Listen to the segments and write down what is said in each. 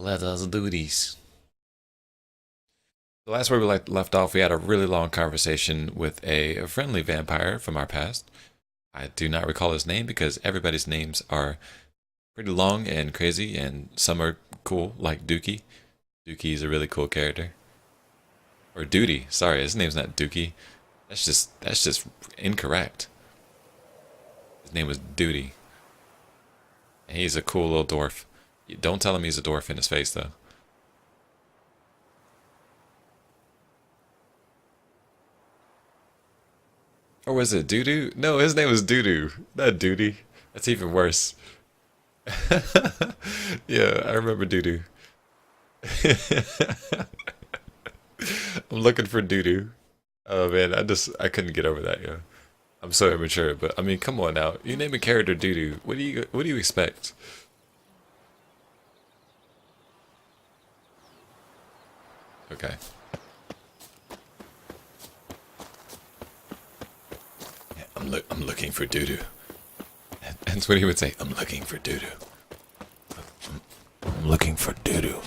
Let us do these. The last where we left off, we had a really long conversation with a friendly vampire from our past. I do not recall his name because everybody's names are pretty long and crazy, and some are cool, like Dookie. Dookie is a really cool character. Or Duty. Sorry, his name's not Dookie. That's just incorrect. His name was Duty. And he's a cool little dwarf. Don't tell him he's a dwarf in his face, though. Or was it Doodoo? No, his name was Doodoo, not Duty. That's even worse. Yeah, I remember Doodoo. I'm looking for Doodoo. Oh man, I couldn't get over that, yo. I'm so immature, but I mean, come on now. You name a character Doodoo. What do you expect? Okay. Yeah, I'm looking for Doodoo. That's what he would say. I'm looking for Doodoo. I'm looking for Doodoo.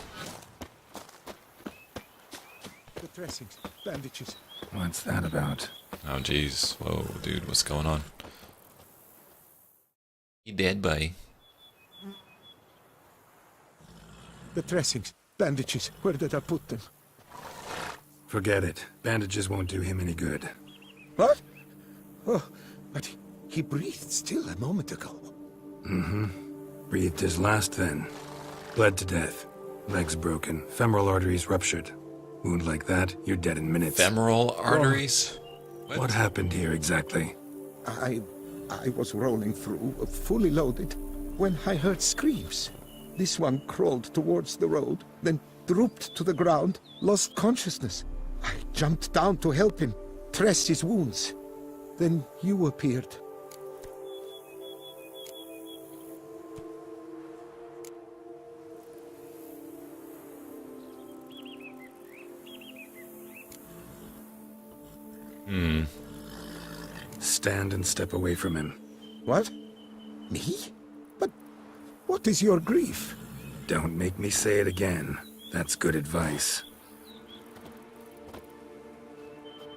The dressings, bandages. What's that about? Oh jeez. Whoa, dude, what's going on? You dead, buddy? The dressings, bandages. Where did I put them? Forget it. Bandages won't do him any good. What? Oh, but he breathed still a moment ago. Breathed his last then. Bled to death. Legs broken. Femoral arteries ruptured. Wound like that, you're dead in minutes. Femoral arteries? What happened here exactly? I was rolling through, fully loaded, when I heard screams. This one crawled towards the road, then drooped to the ground, lost consciousness. I jumped down to help him, dress his wounds. Then you appeared. Stand and step away from him. What? Me? But what is your grief? Don't make me say it again. That's good advice.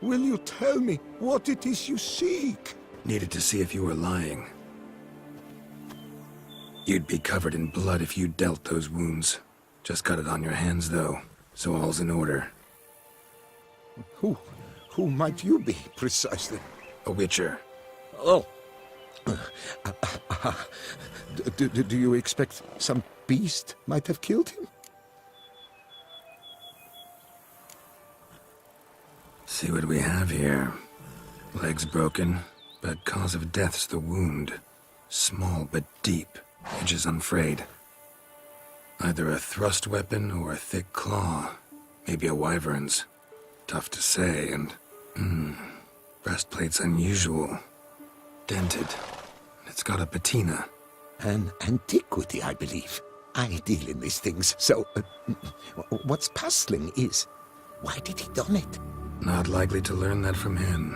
Will you tell me what it is you seek? Needed to see if you were lying. You'd be covered in blood if you dealt those wounds. Just got it on your hands, though, so all's in order. Who might you be, precisely? A witcher. Oh. Do you expect some beast might have killed him? See what we have here. Legs broken, but cause of death's the wound. Small but deep, edges unfrayed. Either a thrust weapon or a thick claw. Maybe a wyvern's. Tough to say, and... breastplate's unusual. Dented. It's got a patina. An antiquity, I believe. I deal in these things, so... what's puzzling is, why did he don it? Not likely to learn that from him.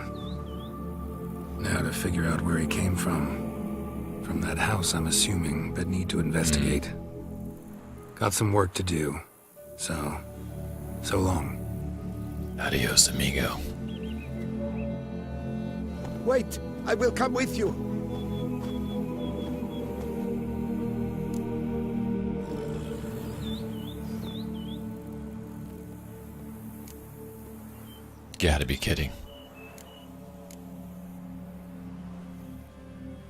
Now to figure out where he came from. From that house, I'm assuming, but need to investigate. Got some work to do. So long. Adios, amigo. Wait, I will come with you. Gotta be kidding.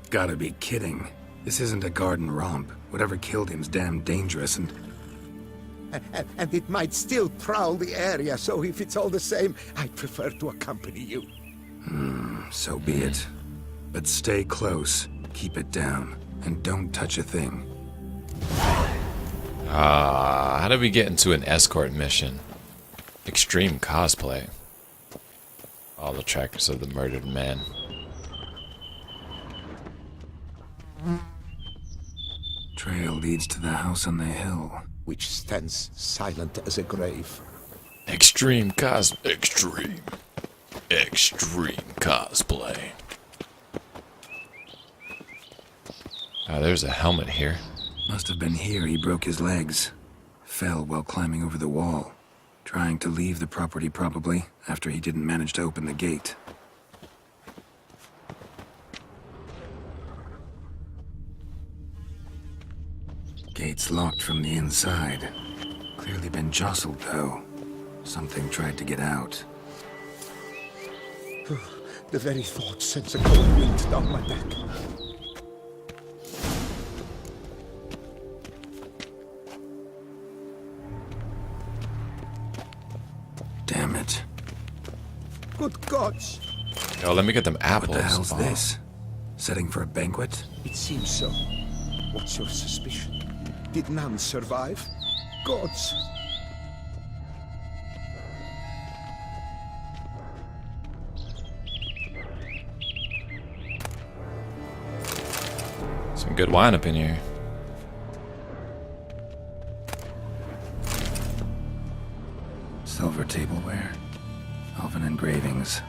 Gotta be kidding. This isn't a garden romp. Whatever killed him's damn dangerous and... And it might still prowl the area, so if it's all the same, I prefer to accompany you. So be it. But stay close, keep it down, and don't touch a thing. How did we get into an escort mission? Extreme cosplay. All the trackers of the murdered man. Trail leads to the house on the hill. Which stands silent as a grave. Extreme cosplay. There's a helmet here. Must have been here he broke his legs. fell while climbing over the wall. Trying to leave the property probably, after he didn't manage to open the gate. Gate's locked from the inside. Clearly been jostled, though. Something tried to get out. The very thought sends a cold wind down my back. Damn it. Good gods! Yo, let me get them apples. What the hell's Oh. this? Setting for a banquet? It seems so. What's your suspicion? Did none survive? Gods! Some good wine up in here. Silver tableware. Elven engravings.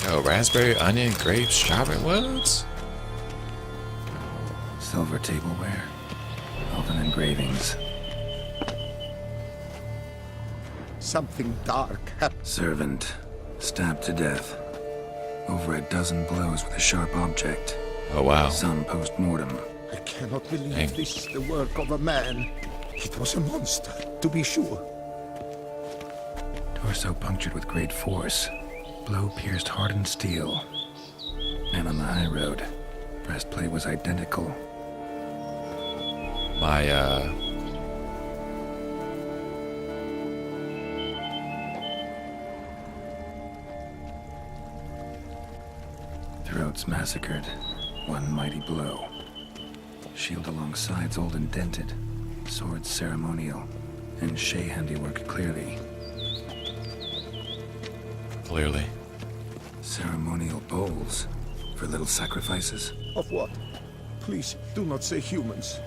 Yo, raspberry, onion, grapes, strawberry. What? Silver tableware. Elven engravings. Something dark happened. Servant. Stabbed to death. Over a dozen blows with a sharp object. Oh, wow. Some post-mortem. I cannot believe Dang. this is the work of a man. It was a monster, to be sure. Torso punctured with great force. Blow pierced hardened steel. Man on the high road. Breastplate was identical. My, Throats massacred. One mighty blow. Shield along sides old and dented. Sword ceremonial. And Shea handiwork clearly. clearly. Ceremonial bowls. For little sacrifices. Of what? Please, do not say humans.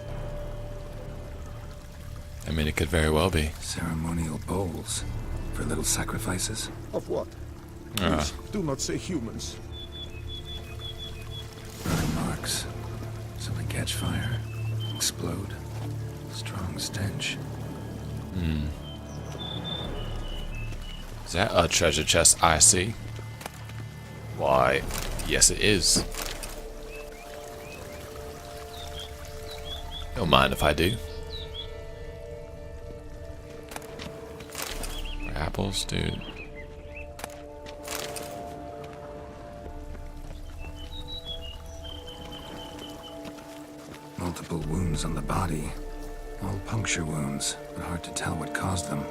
I mean, it could very well be. Ceremonial bowls. For little sacrifices. Of what? Please, do not say humans. Burn marks. So they catch fire. Explode. Strong stench. Is that a treasure chest I see? Why, yes it is. Don't mind if I do. Apples, dude. Multiple wounds on the body. All puncture wounds, but hard to tell what caused them.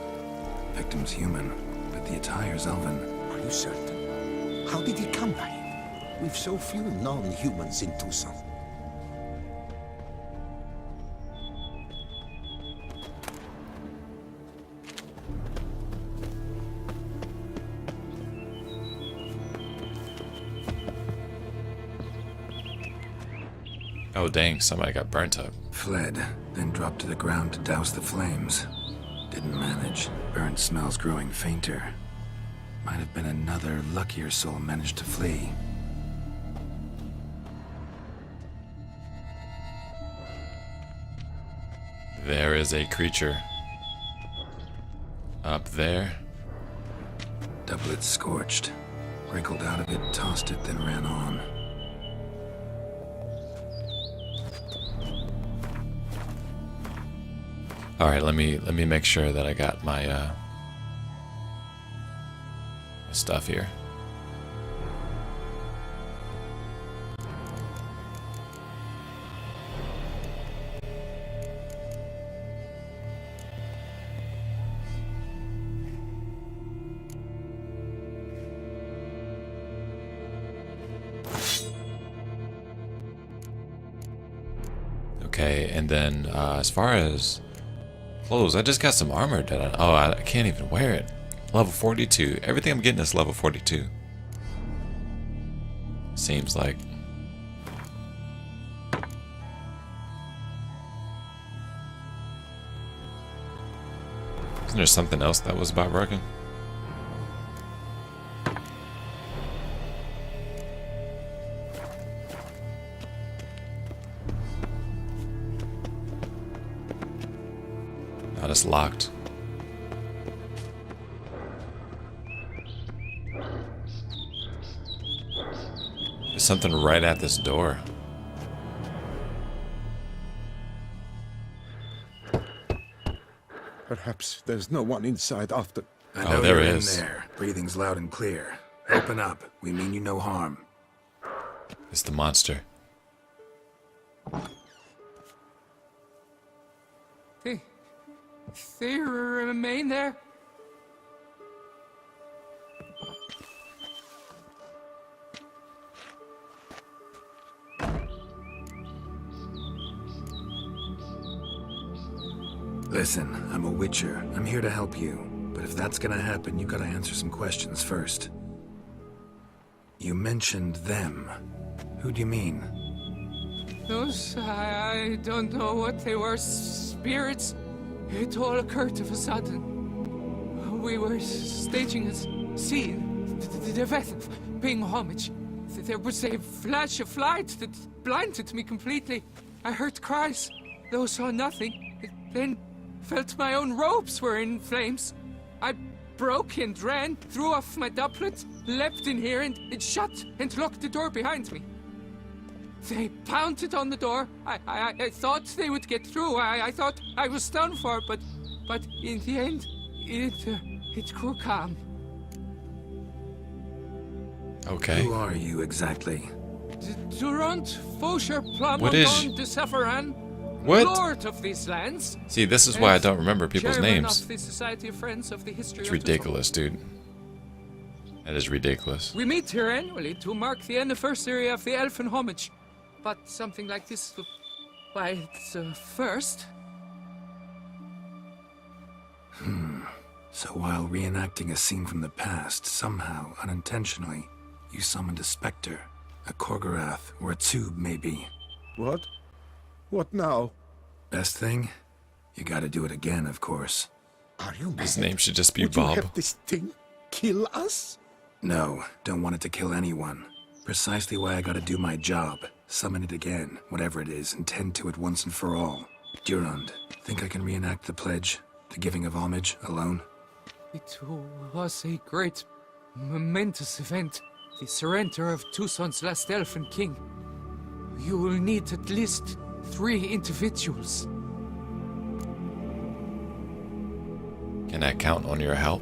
Victim's human, but the attire's elven. Are you certain? How did he come by it? We've so few non-humans in Tucson. Oh dang, somebody got burnt up. Fled, then dropped to the ground to douse the flames. Didn't manage. Burnt smells growing fainter. Might have been another luckier soul managed to flee. There is a creature. Up there. Doublet scorched. Wrinkled out of it, tossed it, then ran on. Alright, let me make sure that I got my my stuff here. Okay, and then as far as clothes, I just got some armor that I can't even wear it. Level 42. Everything I'm getting is level 42. Seems like. Isn't there something else that was about broken? Now it's locked. There's something right at this door. Perhaps there's no one inside after. I Oh, know there you're is. in there. Breathing's loud and clear. Open up. We mean you no harm. It's the monster. They remain there? Listen, I'm a witcher. I'm here to help you. But if that's gonna happen, you gotta answer some questions first. You mentioned them. Who do you mean? Those, I don't know what they were. Spirits? It all occurred of a sudden. We were staging a scene. The event of paying homage. There was a flash of light that blinded me completely. I heard cries, though saw nothing. Then felt my own robes were in flames. I broke and ran, threw off my doublet, leapt in here and shut and locked the door behind me. They pounded on the door. I thought they would get through. I thought I was done for, but in the end, it grew calm. Okay. Who are you exactly? Durant Faucher What is- Plamondon de Safaran, What? Lord of these lands. See, this is why I don't remember people's Chairman names. of the Society of Friends of the History It's of Tucson. ridiculous, dude. That is ridiculous. We meet here annually to mark the anniversary of the Elfin homage. But something like this, why, it's a first. So while reenacting a scene from the past, somehow, unintentionally, you summoned a specter, a Korgorath, or a tube, maybe. What? What now? Best thing? You gotta do it again, of course. Are you mad? His name should just be Would you Bob. have this thing kill us? No, don't want it to kill anyone. Precisely why I gotta do my job. Summon it again, whatever it is, and tend to it once and for all. Durand, think I can reenact the pledge, the giving of homage, alone? It was a great, momentous event. The surrender of Tucson's last elfin king. You will need at least 3 individuals. Can I count on your help?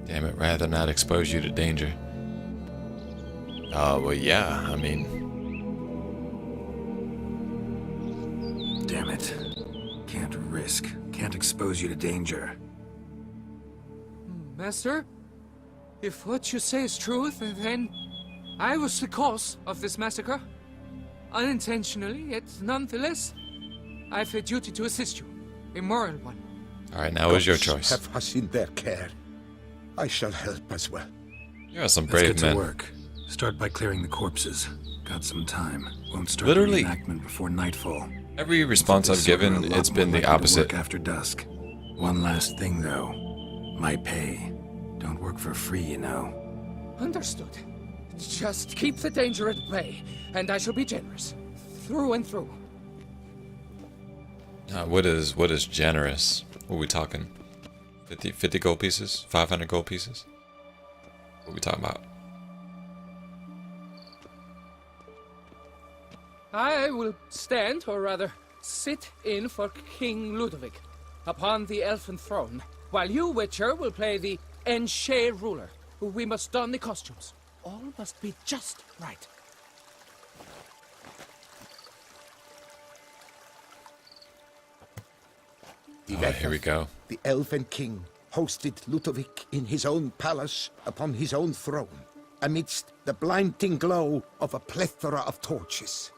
Damn it, rather not expose you to danger. Well, yeah, I mean, Damn it. Can't risk. Can't expose you to danger. Master, if what you say is true, then I was the cause of this massacre. Unintentionally, yet nonetheless, I've a duty to assist you. A moral one. alright, now is your Gods choice. Have us in their care. I shall help as well. You are some Let's brave get to men. work. Start by clearing the corpses. Got some time. Won't start Literally. the reenactment before nightfall. Every response I've This summer, a given, lot it's more been the likely to opposite. work after dusk. One last thing, though. My pay. Don't work for free, you know. Understood. Just keep the danger at bay, and I shall be generous. Through and through. What is generous? What are we talking? 50 gold pieces? 500 gold pieces? What are we talking about? I will stand, or rather, sit in for King Ludovic, upon the elfin throne, while you, Witcher, will play the Enche ruler. We must don the costumes. All must be just right. Oh, here we go. The Elven King hosted Ludovic in his own palace upon his own throne, amidst the blinding glow of a plethora of torches.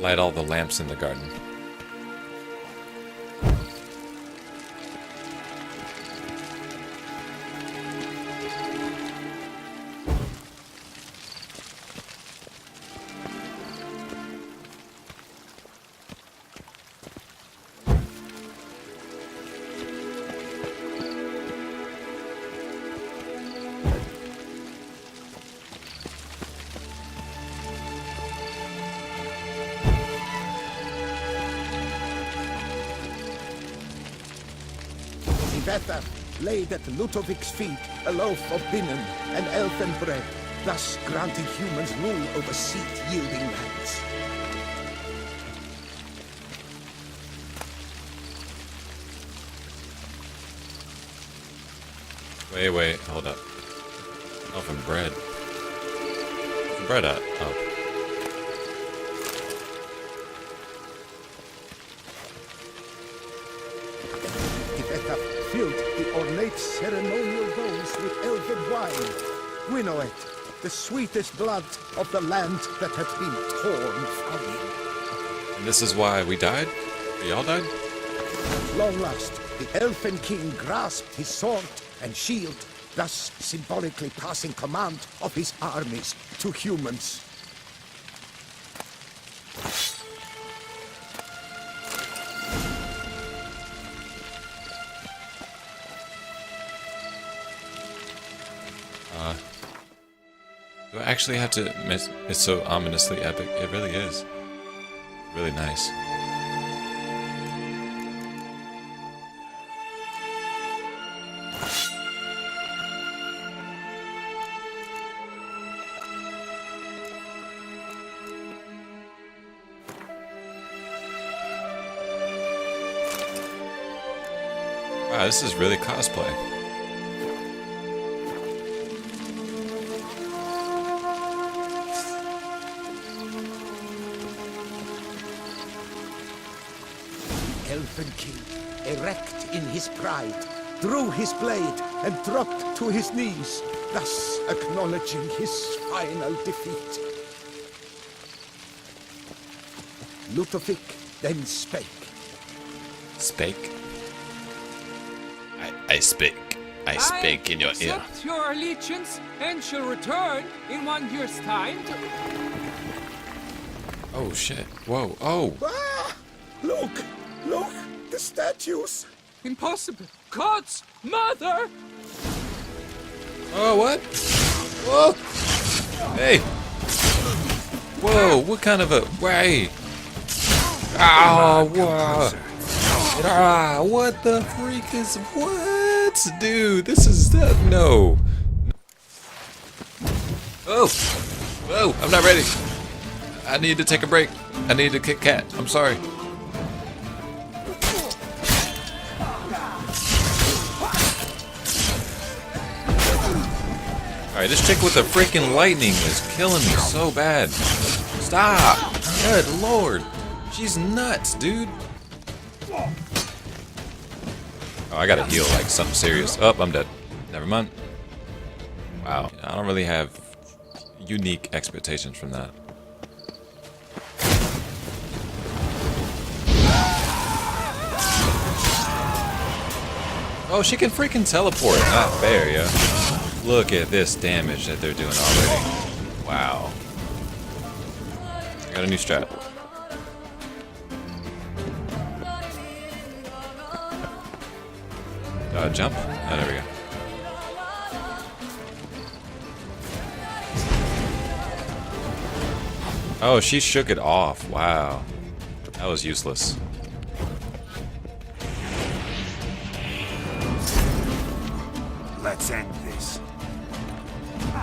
Light all the lamps in the garden. Tifetha laid at Ludovic's feet a loaf of binnen and elfin bread, thus granting humans rule over seat-yielding lands. Wait, hold up. Oh, from bread. From bread up. Oh. Tifetha filled the ornate ceremonial bowls with elfin wine. Gwinoet, the sweetest blood of the land that had been torn from him. And this is why we died? We all died? At long last, the elfin king grasped his sword and shield, thus symbolically passing command of his armies to humans. Do I actually have to admit it's so ominously epic? It really is. Really nice. Wow, this is really cosplay. Elfin king, erect in his pride, drew his blade and dropped to his knees, thus acknowledging his final defeat. Ludovic then spake. Spake? I speak. I speak in your ear. Accept your allegiance and shall return in 1 year's time to... Oh shit. Whoa. Oh. Ah! Look! Look! The statues! Impossible! God's mother! Oh, what? Whoa! Hey! Whoa, what kind of a... Way? Oh, whoa! Ah, what the freak is... What? Dude, this is... no. Oh! Whoa, I'm not ready. I need to take a break. I need to kick cat. I'm sorry. Alright, this chick with the freaking lightning is killing me so bad. Stop! Good lord. She's nuts, dude. Oh, I gotta heal like something serious. Oh, I'm dead. Never mind. Wow. I don't really have unique expectations from that. Oh, she can freaking teleport. Not fair, yeah. Look at this damage that they're doing already. Wow. I got a new strat. Jump? Oh, there we go. Oh, she shook it off. Wow. That was useless. Let's end this.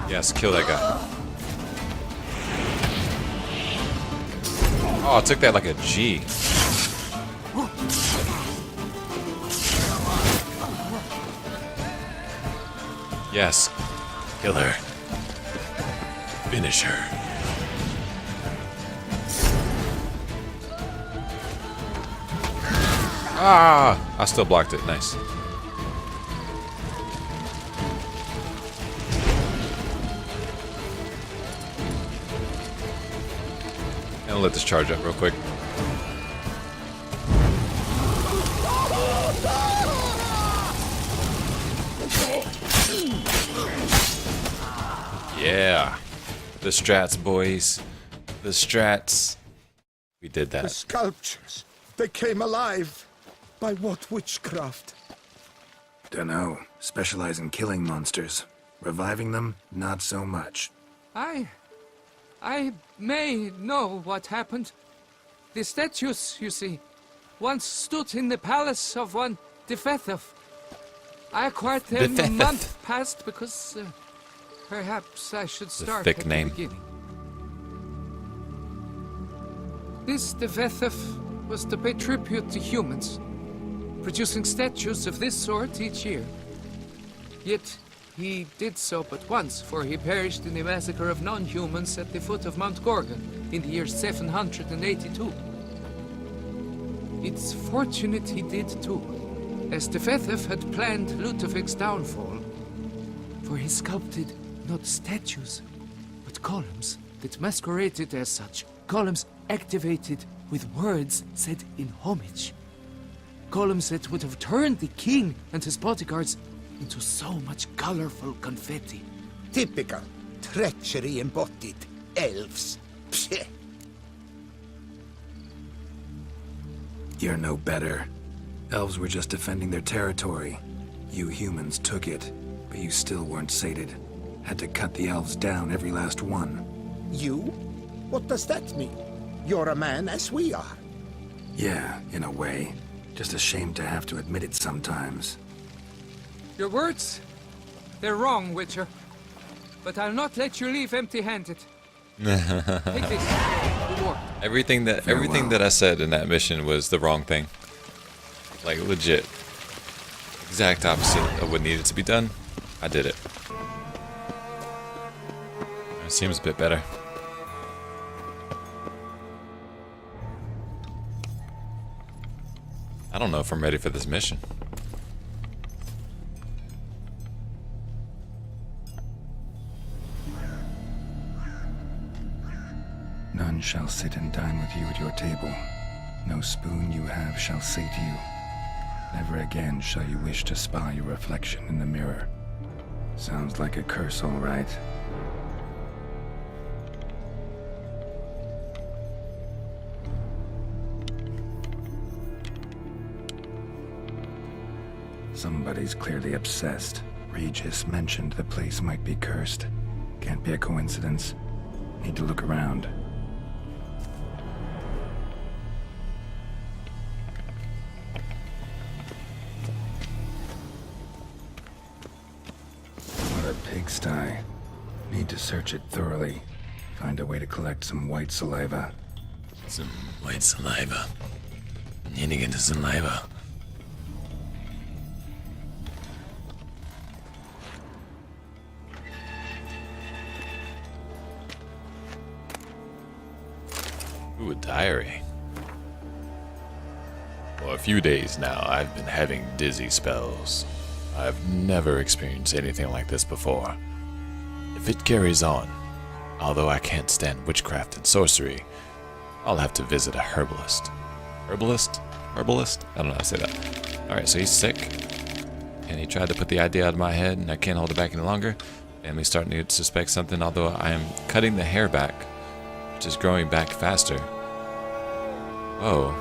Yes, kill that guy. Oh, I took that like a G. Yes. Kill her. Finish her. Ah! I still blocked it. Nice. I'll let this charge up real quick. Yeah. The strats, boys. The strats. We did The that. sculptures, they came alive. By what witchcraft? Dunno. Specialize in killing monsters. Reviving them, not so much. I may know what happened. The statues, you see, once stood in the palace of one Tifetha. I acquired them a Betheth. month past because perhaps I should start thick at name. the beginning. This Devethef was to pay tribute to humans, producing statues of this sort each year. Yet he did so but once, for he perished in the massacre of non-humans at the foot of Mount Gorgon in the year 782. It's fortunate he did too, as Devethef had planned Ludovic's downfall, for he sculpted not statues, but columns that masqueraded as such. Columns activated with words said in homage. Columns that would have turned the king and his bodyguards into so much colorful confetti. Typical. Treachery embodied. Elves. Psheh. You're no better. Elves were just defending their territory. You humans took it, but you still weren't sated. Had to cut the elves down, every last one. You? What does that mean? You're a man as we are. Yeah, in a way. Just ashamed to have to admit it sometimes. Your words? They're wrong, Witcher. But I'll not let you leave empty-handed. Take this. Reward. Everything that I said in that mission was the wrong thing. Like legit. Exact opposite of what needed to be done. I did it. It seems a bit better. I don't know if I'm ready for this mission. None shall sit and dine with you at your table. No spoon you have shall sate you. Never again shall you wish to spy your reflection in the mirror. Sounds like a curse, all right. Somebody's clearly obsessed. Regis mentioned the place might be cursed. Can't be a coincidence. Need to look around. What a pigsty. Need to search it thoroughly. Find a way to collect some white saliva. Some white saliva. Need to get the saliva. Ooh, a diary. For a few days now, I've been having dizzy spells. I've never experienced anything like this before. If it carries on, although I can't stand witchcraft and sorcery, I'll have to visit a herbalist. Herbalist? Herbalist? I don't know how to say that. Alright, so he's sick. And he tried to put the idea out of my head, and I can't hold it back any longer. Family's starting to suspect something, although I am cutting the hair back, which is growing back faster. Oh.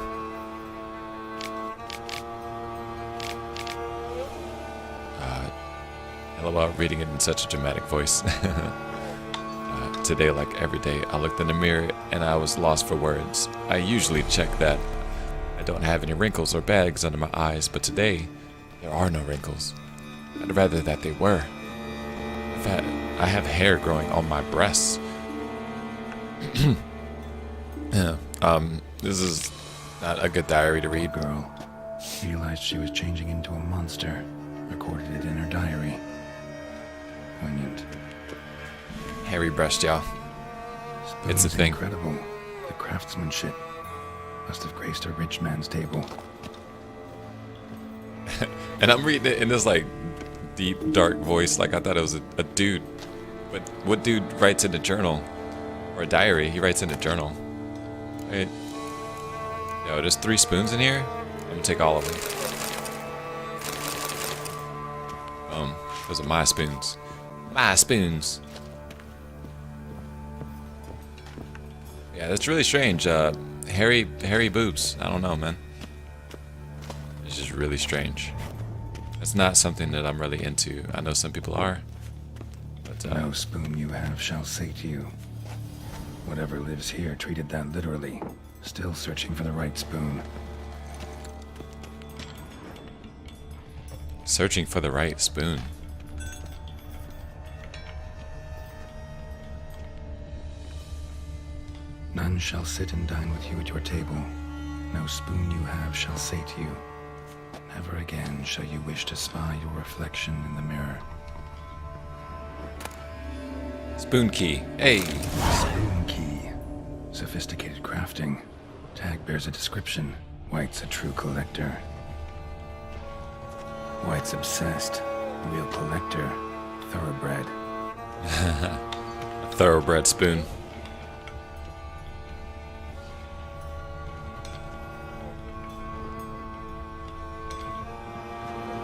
Hell about reading it in such a dramatic voice. Today, like every day, I looked in the mirror and I was lost for words. I usually check that I don't have any wrinkles or bags under my eyes, but today, there are no wrinkles. I'd rather that they were. In fact, I have hair growing on my breasts. This is not a good diary to read. Girl realized she was changing into a monster. Recorded it in her diary. Poignant. Hairy breast, y'all. It's a thing. Incredible. The craftsmanship must have graced a rich man's table. And I'm reading it in this like deep, dark voice, like I thought it was a dude. But what dude writes in a journal or a diary? He writes in a journal. Right? Yo, there's 3 spoons in here. I'm gonna take all of them. Those are my spoons. My spoons. Yeah, that's really strange. Hairy boobs. I don't know, man. It's just really strange. It's not something that I'm really into. I know some people are. But, No spoon you have shall sate you. Whatever lives here treated that literally. Still searching for the right spoon. Searching for the right spoon. None shall sit and dine with you at your table. No spoon you have shall say to you, never again shall you wish to spy your reflection in the mirror. Spoon key. Hey. Spoon key. Sophisticated crafting. Tag bears a description. White's a true collector. White's obsessed. Real collector. Thoroughbred. A thoroughbred spoon.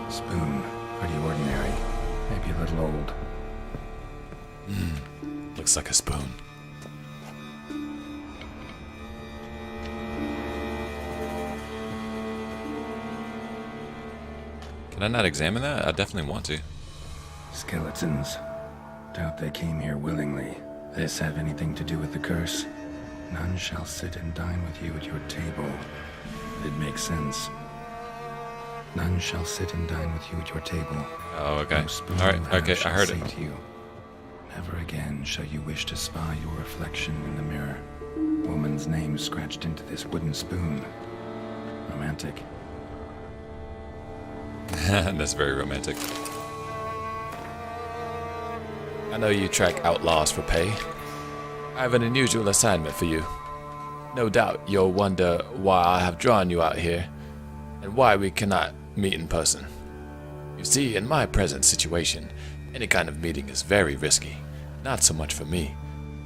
Spoon. Pretty ordinary. Maybe a little old. Looks like a spoon. Can I not examine that? I definitely want to. Skeletons. Doubt they came here willingly. This have anything to do with the curse? None shall sit and dine with you at your table. It makes sense. None shall sit and dine with you at your table. Oh, okay. No spoon All you right. have Okay, I shall heard say it. to you, never again shall you wish to spy your reflection in the mirror. Woman's name scratched into this wooden spoon. Romantic. That's very romantic. I know you track outlaws for pay. I have an unusual assignment for you. No doubt you'll wonder why I have drawn you out here, and why we cannot meet in person. You see, in my present situation, any kind of meeting is very risky, not so much for me,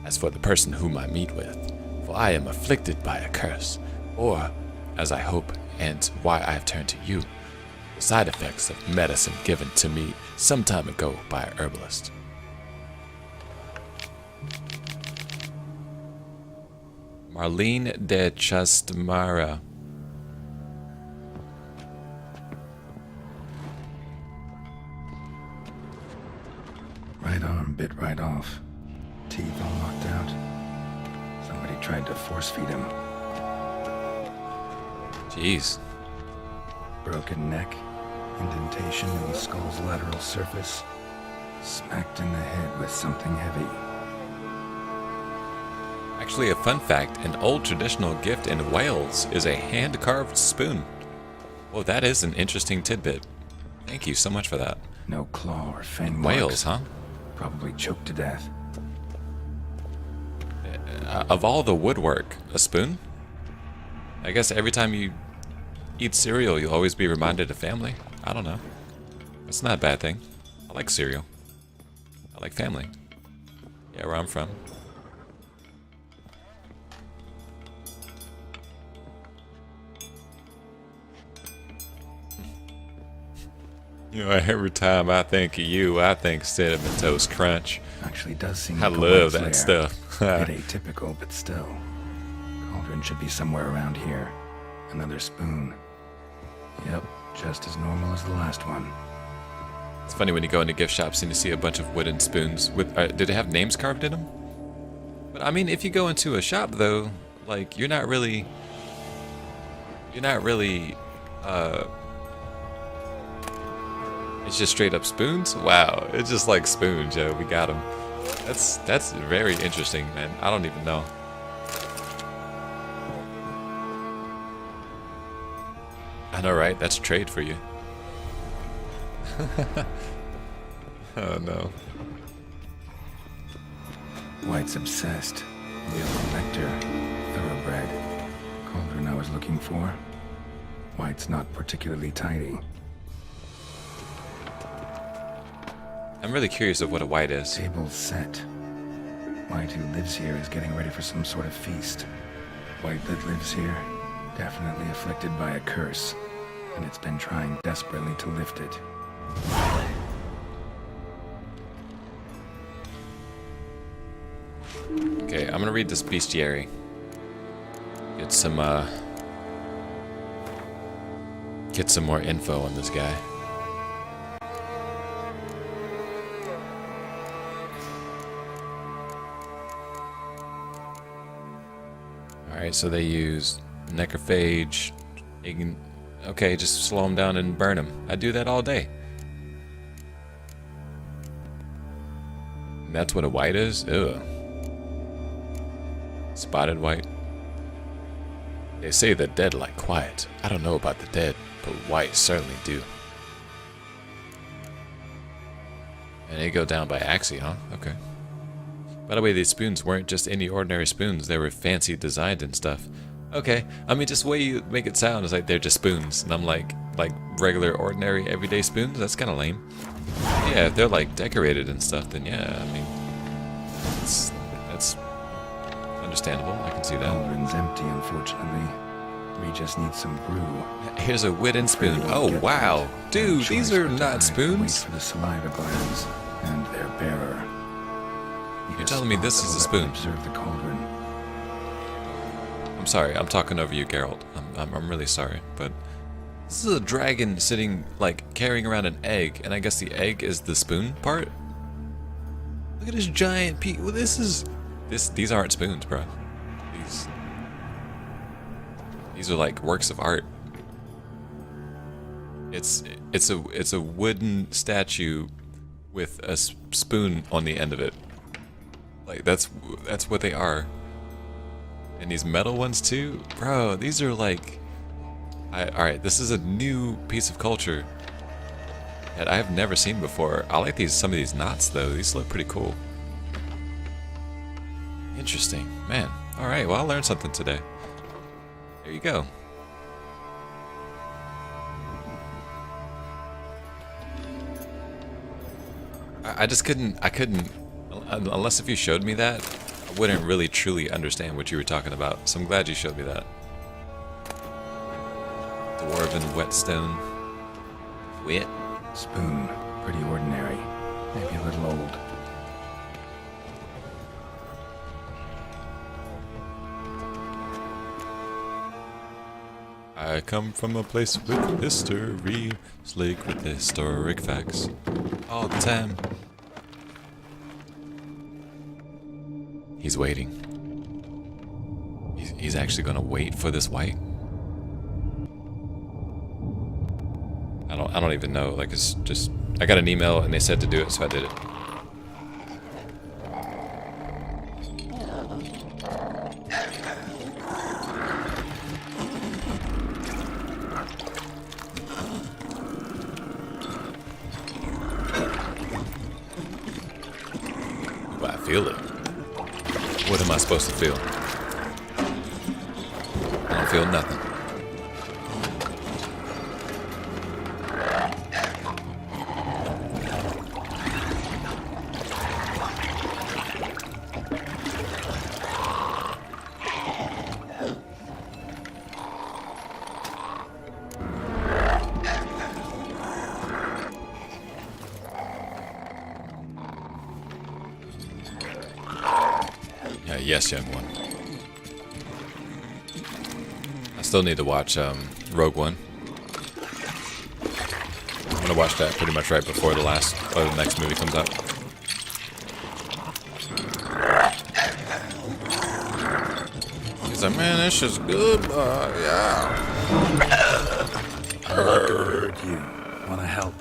as for the person whom I meet with, for I am afflicted by a curse, or, as I hope, and why I have turned to you, the side effects of medicine given to me some time ago by a herbalist. Marlene de Chastamara. Right arm bit right off. Teeth all knocked out. Somebody tried to force feed him. Jeez. Broken neck. Indentation in the skull's lateral surface. Smacked in the head with something heavy. Actually, a fun fact, an old traditional gift in Wales is a hand-carved spoon. Well, that is an interesting tidbit. Thank you so much for that. No claw or fang Wales, marks. huh? Probably choked to death. Of all the woodwork, a spoon? I guess every time you eat cereal, you'll always be reminded of family. I don't know. That's not a bad thing. I like cereal. I like family. Yeah, where I'm from. You know, every time I think of you, I think Cinnamon Toast Crunch. Actually does seem I like a love White's that lair. stuff. Bit atypical, but still. Cauldron should be somewhere around here. Another spoon. Yep, just as normal as the last one. It's funny when you go into gift shops and you see a bunch of wooden spoons with. Did they have names carved in them? But I mean, if you go into a shop though, like you're not really. It's just straight up spoons. Wow, it's just like spoons, yo. We got them. That's very interesting, man. I don't even know. I know, right? That's trade for you. Oh no. White's obsessed. Real collector. Thoroughbred. Cauldron I was looking for. White's not particularly tidy. I'm really curious of what a white is. Table set. White who lives here is getting ready for some sort of feast. White that lives here, definitely afflicted by a curse, and it's been trying desperately to lift it. Okay, I'm gonna read this bestiary. Get some more info on this guy. Alright, so they use necrophage. Okay, just slow them down and burn them. I do that all day. And that's what a white is? Ugh. Spotted white. They say the dead like quiet. I don't know about the dead, but white certainly do. And they go down by Axie, huh? Okay. By the way, these spoons weren't just any ordinary spoons. They were fancy designed and stuff. Okay. I mean, just the way you make it sound is like they're just spoons. And I'm like regular, ordinary, everyday spoons? That's kind of lame. Yeah, if they're like decorated and stuff, then yeah, I mean, that's understandable. I can see that. Cauldron's empty, unfortunately. We just need some brew. Here's a wooden spoon. Oh, wow. Dude, these are not Wait spoons. for the saliva glands and their bearer. You're telling me this is a spoon? Observe the cauldron. I'm sorry, I'm talking over you, Geralt. I'm really sorry, but this is a dragon sitting, like, carrying around an egg, and I guess the egg is the spoon part? Look at this giant piece. Well, these aren't spoons, bro. These are like works of art. It's a wooden statue with a spoon on the end of it. Like that's what they are. And these metal ones too, bro. These are like, all right. This is a new piece of culture that I have never seen before. I like some of these knots though. These look pretty cool. Interesting, man. All right. Well, I learned something today. There you go. I couldn't, unless if you showed me that, I wouldn't really truly understand what you were talking about. So I'm glad you showed me that. Dwarven whetstone. Wet. Spoon. Pretty ordinary. Maybe a little old. I come from a place with history, slick with historic facts, all the time. He's waiting. He's actually gonna wait for this white. I don't even know. Like it's just I got an email and they said to do it, so I did it. I feel it. What am I supposed to feel? I don't feel nothing. Yes, young one. I still need to watch Rogue One. I'm gonna watch that pretty much right before the next movie comes out. He's like, man, this shit's good, yeah. Hurt you. Wanna help?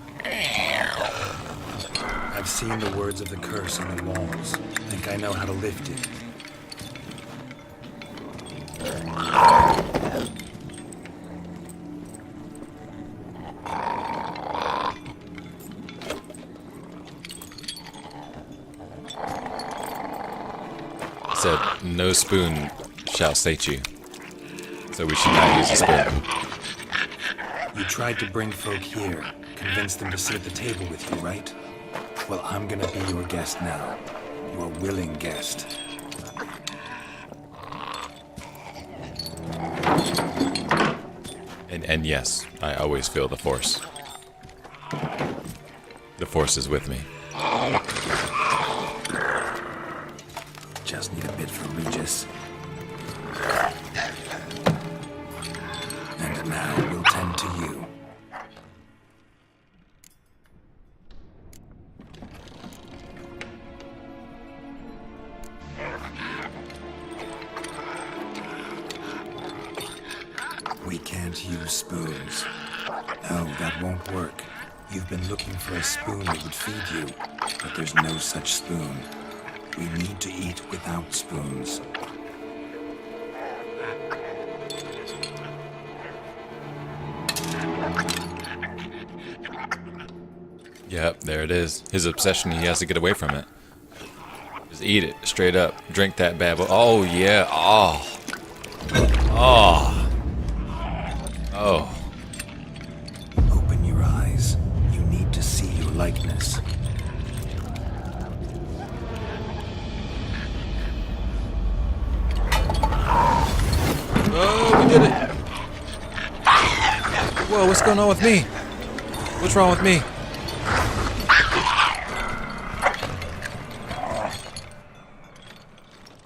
I've seen the words of the curse on the walls. Think I know how to lift it. Said, no spoon shall sate you. So we should not use a spoon. You tried to bring folk here, convince them to sit at the table with you, right? Well, I'm gonna be your guest now. Your willing guest. And yes, I always feel the Force. The Force is with me. Just need a bit for Regis. And now we'll tend to you. We can't use spoons. No, that won't work. You've been looking for a spoon that would feed you, but there's no such spoon. We need to eat without spoons. Yep, there it is. His obsession, he has to get away from it. Just eat it, straight up. Drink that bad boy. Oh, yeah. Oh. Oh. Oh. Open your eyes. You need to see your likeness. Oh, we did it. Whoa, what's going on with me? What's wrong with me?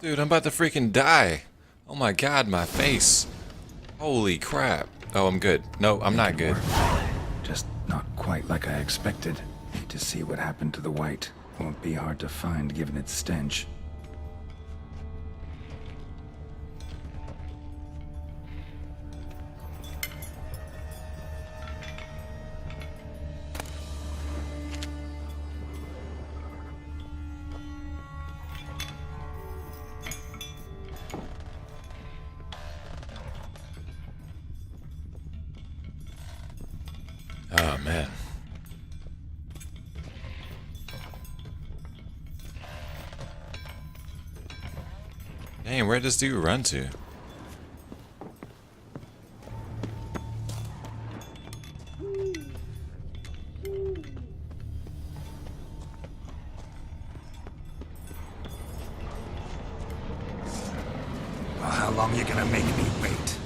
Dude, I'm about to freaking die. Oh my god, my face. Holy crap. Oh, I'm good. No, I'm not good. Just not quite like I expected. Need to see what happened to the white. Won't be hard to find given its stench. Oh, man. Dang, where does this dude run to? Well, how long you gonna make me wait?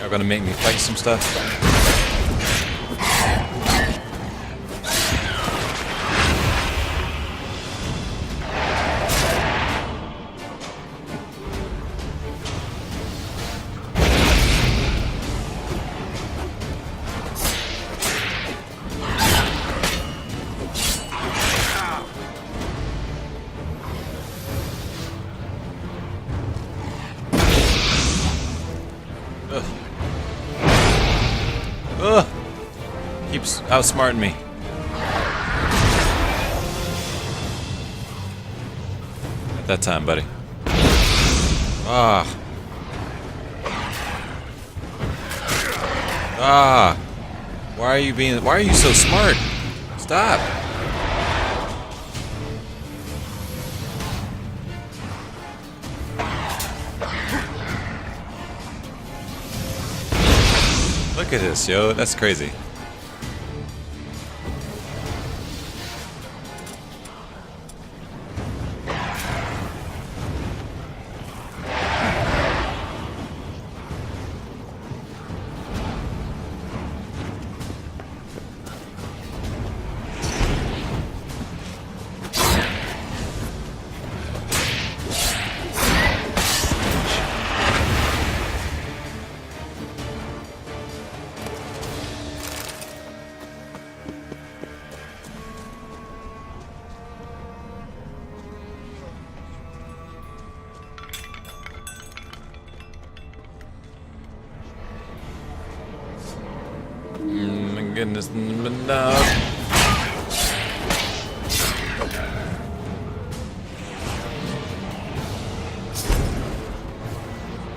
Y'all gonna make me fight some stuff? Ugh! Keeps outsmarting me. At that time, buddy. Ah. Ah. Why are you so smart? Stop. Look at this, yo. That's crazy. My goodness, no.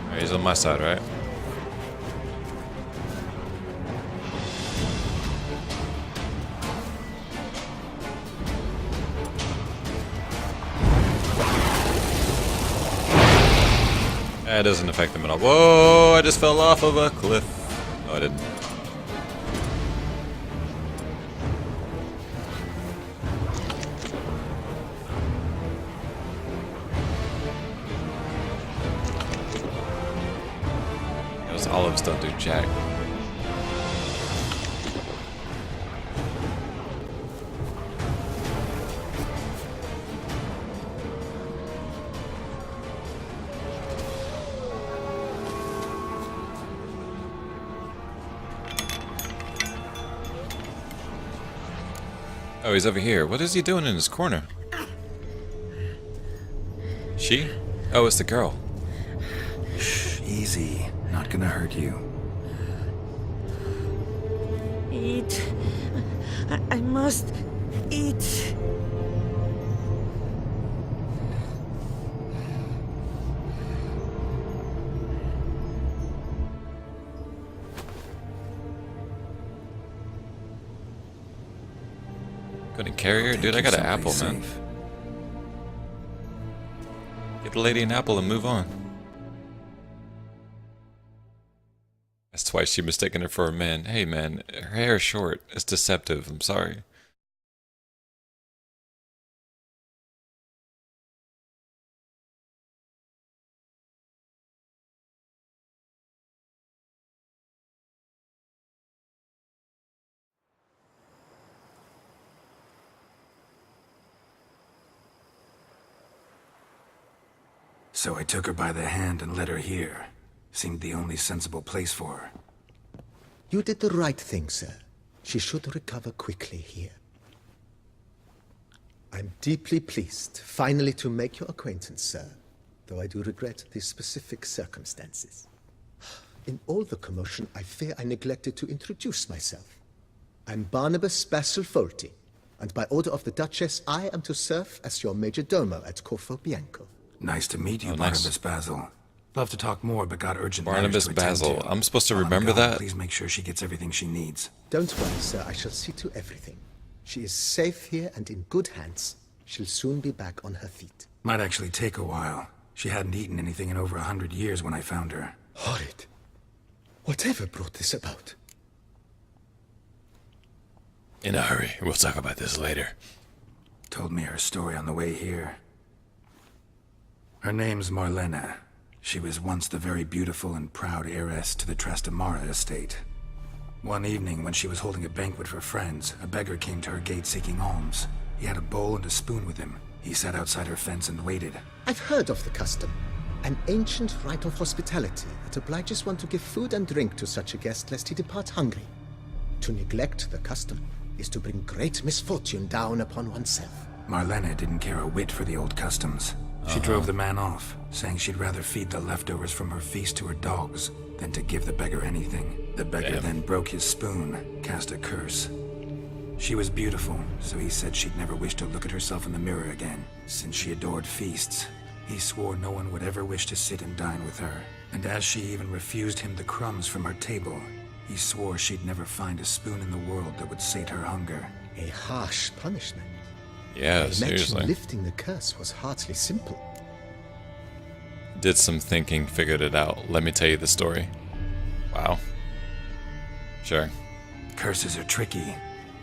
Alright, he's on my side, right? That doesn't affect them at all. Whoa, I just fell off of a cliff. No, I didn't. Those olives don't do jack. Oh, he's over here. What is he doing in his corner? She? Oh, it's the girl. Shh, easy. Not gonna hurt you. eat. I must eat. Couldn't carry her? Dude, I got an apple, man. Get the lady an apple and move on. That's twice she mistaken her for a man. Hey man, her hair is short. It's deceptive. I'm sorry. So I took her by the hand and led her here. Seemed the only sensible place for her. You did the right thing, sir. She should recover quickly here. I'm deeply pleased, finally, to make your acquaintance, sir, though I do regret the specific circumstances. In all the commotion, I fear I neglected to introduce myself. I'm Barnabas Basil Folty, and by order of the Duchess, I am to serve as your major domo at Corfo Bianco. Nice to meet you, Oh, nice. Barnabas Basil. Love to talk more, but got urgent Barnabas matters to attend Basil. to. I'm supposed to While I'm remember gone, that? Please make sure she gets everything she needs. Don't worry, sir. I shall see to everything. She is safe here and in good hands. She'll soon be back on her feet. Might actually take a while. She hadn't eaten anything in over 100 years when I found her. Horrid. Whatever brought this about? In a hurry. We'll talk about this later. Told me her story on the way here. Her name's Marlena. She was once the very beautiful and proud heiress to the Trastamara estate. One evening, when she was holding a banquet for friends, a beggar came to her gate seeking alms. He had a bowl and a spoon with him. He sat outside her fence and waited. I've heard of the custom. An ancient rite of hospitality that obliges one to give food and drink to such a guest lest he depart hungry. To neglect the custom is to bring great misfortune down upon oneself. Marlena didn't care a whit for the old customs. She drove the man off, saying she'd rather feed the leftovers from her feast to her dogs than to give the beggar anything. The beggar then broke his spoon, cast a curse. She was beautiful, so he said she'd never wish to look at herself in the mirror again. Since she adored feasts, he swore no one would ever wish to sit and dine with her. And as she even refused him the crumbs from her table, he swore she'd never find a spoon in the world that would sate her hunger. A harsh punishment. Yeah, I imagine seriously. lifting the curse was hardly simple. Did some thinking, figured it out. Let me tell you the story. Wow. Sure. Curses are tricky.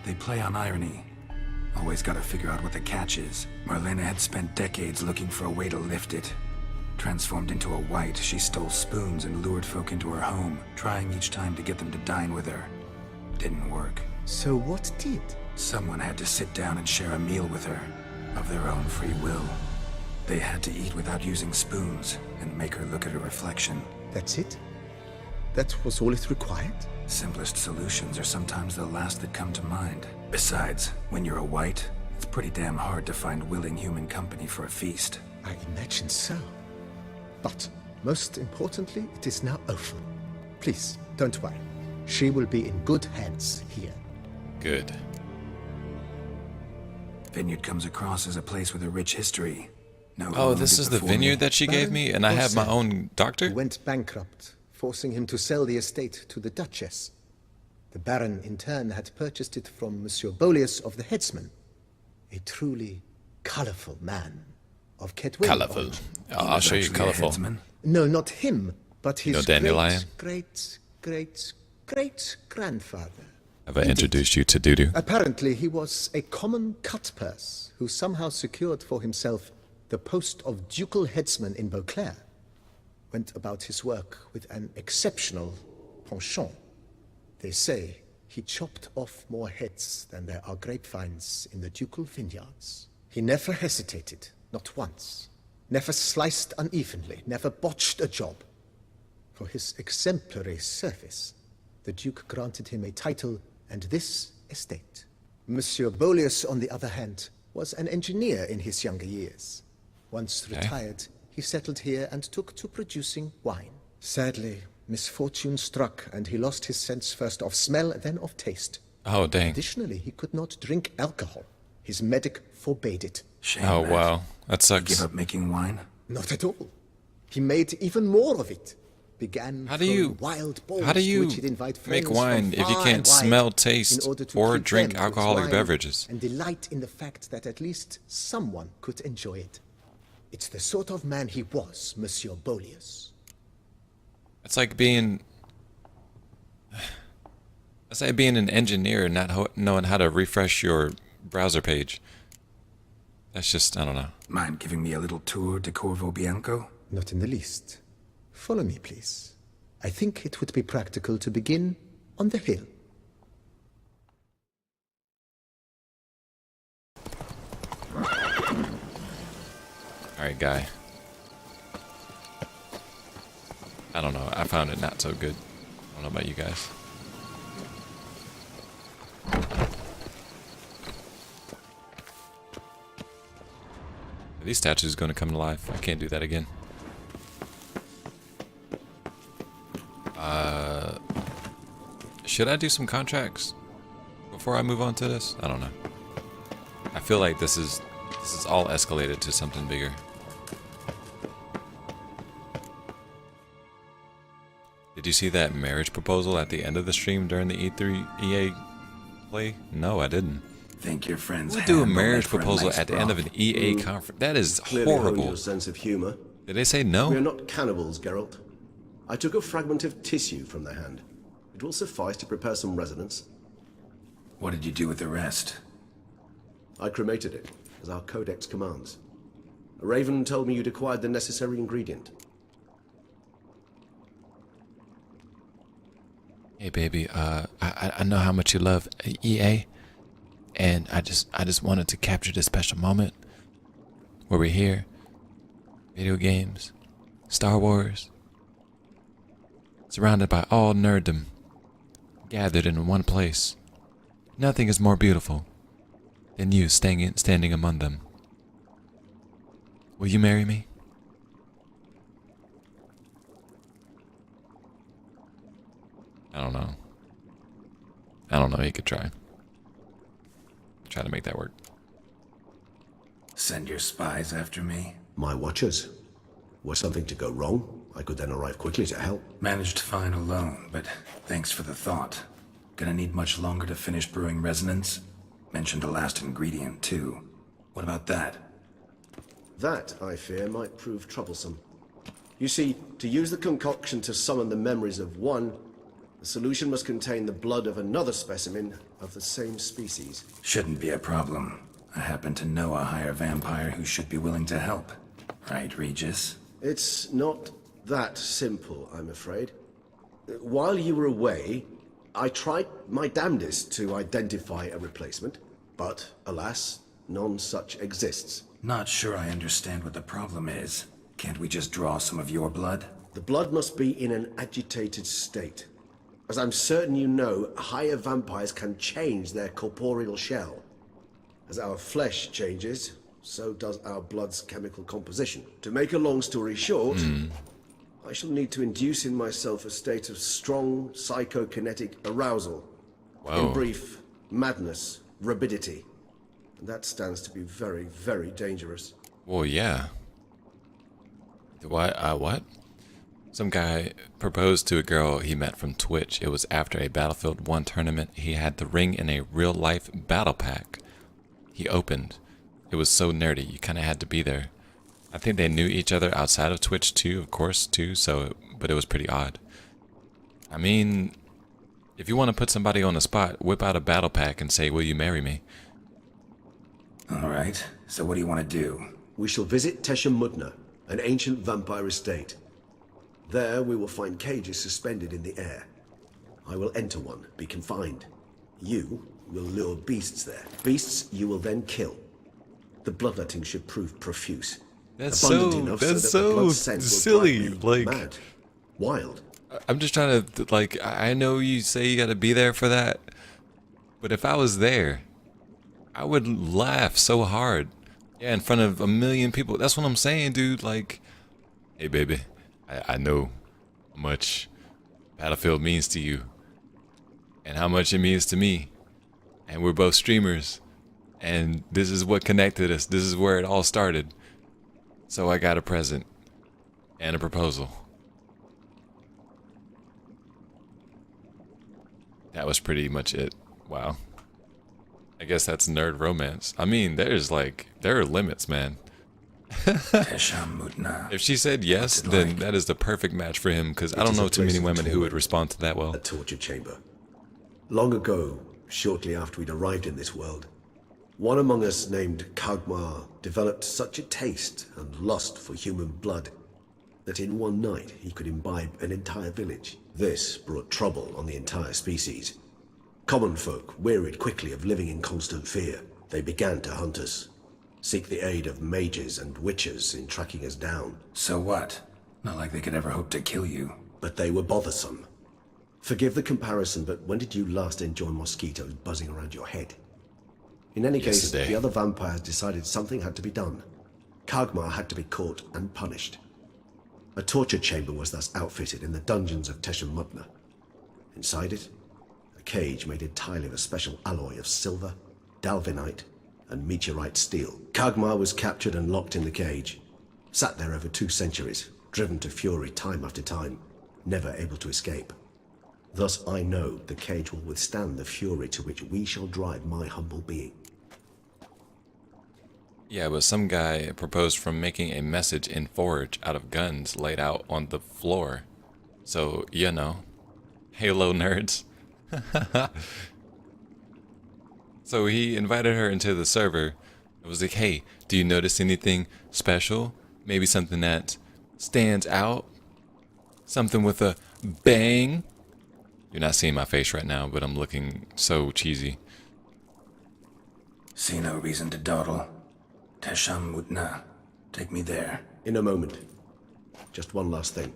They play on irony. Always gotta figure out what the catch is. Marlena had spent decades looking for a way to lift it. Transformed into a wight, she stole spoons and lured folk into her home, trying each time to get them to dine with her. Didn't work. So what did? Someone had to sit down and share a meal with her, of their own free will. They had to eat without using spoons, and make her look at her reflection. That's it? That was all it required? Simplest solutions are sometimes the last that come to mind. Besides, when you're a wight, it's pretty damn hard to find willing human company for a feast. I imagine so. But, most importantly, it is now over. Please, don't worry. She will be in good hands here. Good. Vineyard comes across as a place with a rich history. No Oh, one this did is the before me. vineyard that she gave me, and I have my Baron own doctor? He went bankrupt, forcing him to sell the estate to the Duchess. The Baron, in turn, had purchased it from Monsieur Bolius of the Headsman, a truly colorful man of Ketwin. Colorful. origin. I'll show you Actually a colorful. headsman. No, not him, but his Dandelion? great-grandfather. Have I introduced you to Dudu? Apparently, he was a common cutpurse who somehow secured for himself the post of ducal headsman in Beauclair. Went about his work with an exceptional penchant. They say he chopped off more heads than there are grapevines in the ducal vineyards. He never hesitated, not once. Never sliced unevenly, never botched a job. For his exemplary service, the Duke granted him a title and this estate. Monsieur Bolius, on the other hand, was an engineer in his younger years. Once retired, he settled here and took to producing wine. Sadly, misfortune struck and he lost his sense first of smell, then of taste. Oh, dang. Additionally, he could not drink alcohol. His medic forbade it. Shame Oh, that. wow. That Give sucks. up making wine? Not at all. He made even more of it. Began How do throwing you- wild balls How do to you which he'd invite make friends wine from if you far can't and wide smell, in taste, order to or treat drink them to his alcoholic wine beverages? and delight in the fact that at least someone could enjoy it? It's the sort of man he was, Monsieur Bolius. It's like being... It's like being an engineer and not knowing how to refresh your browser page. That's just, I don't know. Mind giving me a little tour de Corvo Bianco? Not in the least. Follow me, please. I think it would be practical to begin on the hill. Alright, guy. I don't know. I found it not so good. I don't know about you guys. Are these statues going to come to life? I can't do that again. Should I do some contracts before I move on to this? I don't know. I feel like this is all escalated to something bigger. Did you see that marriage proposal at the end of the stream during the E3 EA play? No, I didn't. Think your friends Who would do a handle my marriage friend proposal likes at the end of an broth? EA conference? That is Clearly honed horrible. your sense of humor. Did they say We are no? not cannibals, Geralt. I took a fragment of tissue from their hand. It will suffice to prepare some resonance. What did you do with the rest? I cremated it, as our codex commands. A raven told me you'd acquired the necessary ingredient. Hey baby, I know how much you love EA, and I just wanted to capture this special moment where we're here, video games, Star Wars, surrounded by all nerddom, gathered in one place. Nothing is more beautiful than you standing among them. Will you marry me? I don't know. I don't know. He could try. Try to make that work. Send your spies after me? My watchers. Were something to go wrong, I could then arrive quickly to help. Managed fine alone, but thanks for the thought. Gonna need much longer to finish brewing resonance? Mentioned a last ingredient, too. What about that? That, I fear, might prove troublesome. You see, to use the concoction to summon the memories of one, the solution must contain the blood of another specimen of the same species. Shouldn't be a problem. I happen to know a higher vampire who should be willing to help. Right, Regis? It's not that simple, I'm afraid. While you were away, I tried my damnedest to identify a replacement, but alas, none such exists. Not sure I understand what the problem is. Can't we just draw some of your blood? The blood must be in an agitated state. As I'm certain you know, higher vampires can change their corporeal shell. As our flesh changes, so does our blood's chemical composition. To make a long story short, I shall need to induce in myself a state of strong psychokinetic arousal. Whoa. In brief, madness, rabidity. And that stands to be very, very dangerous. Well, yeah. What? Some guy proposed to a girl he met from Twitch. It was after a Battlefield 1 tournament. He had the ring in a real-life battle pack. He opened. It was so nerdy, you kind of had to be there. I think they knew each other outside of Twitch too, of course, too, but it was pretty odd. I mean, if you want to put somebody on the spot, whip out a battle pack and say, will you marry me? Alright, so what do you want to do? We shall visit Tesha Mudna, an ancient vampire estate. There we will find cages suspended in the air. I will enter one, be confined. You will lure beasts there. Beasts you will then kill. The bloodletting should prove profuse. That's Abundant so, enough that's so that the so blood scent will silly, drive me like... mad. Wild. I'm just trying to, like, I know you say you gotta be there for that, but if I was there, I would laugh so hard. Yeah, in front of a million people. That's what I'm saying, dude. Like, hey, baby, I know how much Battlefield means to you and how much it means to me. and we're both streamers, and this is what connected us. This is where it all started. So I got a present and a proposal. That was pretty much it. Wow. I guess that's nerd romance. I mean, there are limits, man. If she said yes, then that is the perfect match for him, because I don't know too many women who would respond to that well. A torture chamber. Long ago, shortly after we'd arrived in this world, one among us named Kagmar developed such a taste and lust for human blood that in one night he could imbibe an entire village. This brought trouble on the entire species. Common folk wearied quickly of living in constant fear. They began to hunt us, seek the aid of mages and witches in tracking us down. So what? Not like they could ever hope to kill you. But they were bothersome. Forgive the comparison, but when did you last enjoy mosquitoes buzzing around your head? In any case, Yesterday. the other vampires decided something had to be done. Kagmar had to be caught and punished. A torture chamber was thus outfitted in the dungeons of Teshamudna. Inside it, a cage made entirely of a special alloy of silver, dalvinite, and meteorite steel. Kagmar was captured and locked in the cage, sat there over 2 centuries, driven to fury time after time, never able to escape. Thus I know the cage will withstand the fury to which we shall drive my humble being. Yeah, but some guy proposed from making a message in Forge out of guns laid out on the floor. So, you know, Halo nerds. So he invited her into the server. It was like, hey, do you notice anything special? Maybe something that stands out? Something with a bang? You're not seeing my face right now, but I'm looking so cheesy. See no reason to dawdle. Teshamudna. Take me there. In a moment. Just one last thing.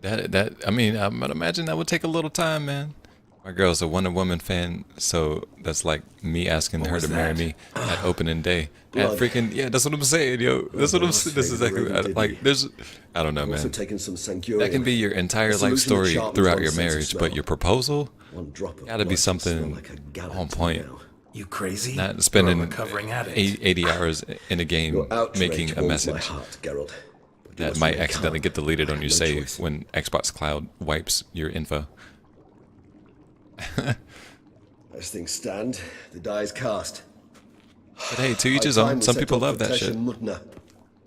I mean, I might imagine that would take a little time, man. My girl's a Wonder Woman fan, so that's like me asking her to marry me at opening day. At freaking, yeah, that's what I'm saying, yo. That's what I'm saying. This is exactly, like, there's, I don't know, man. Also taken some Sancurium. That can be your entire life story throughout your marriage, but your proposal One drop of gotta be blood something smell like a gallon on to point. now. You crazy? Not You're a spending recovering addict. 80 hours in a game Your outrage making a warms my message heart, Geralt. But you that must might remain accidentally calm. get deleted I on have your no save choice. when Xbox Cloud wipes your info. As things stand, the die is cast. But hey, to each I his own. timed the Some people setup love for that shit. Teshamudna.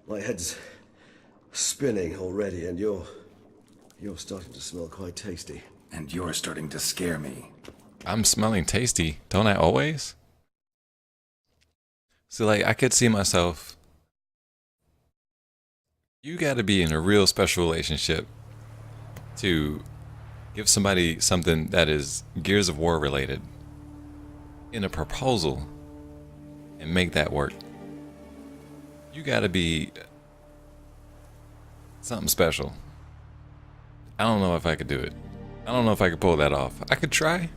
My head's spinning already, and you're starting to smell quite tasty. And you're starting to scare me. I'm smelling tasty, don't I always? So like, I could see myself. You gotta be in a real special relationship to give somebody something that is Gears of War related in a proposal and make that work. You gotta be something special. I don't know if I could do it. I don't know if I could pull that off. I could try.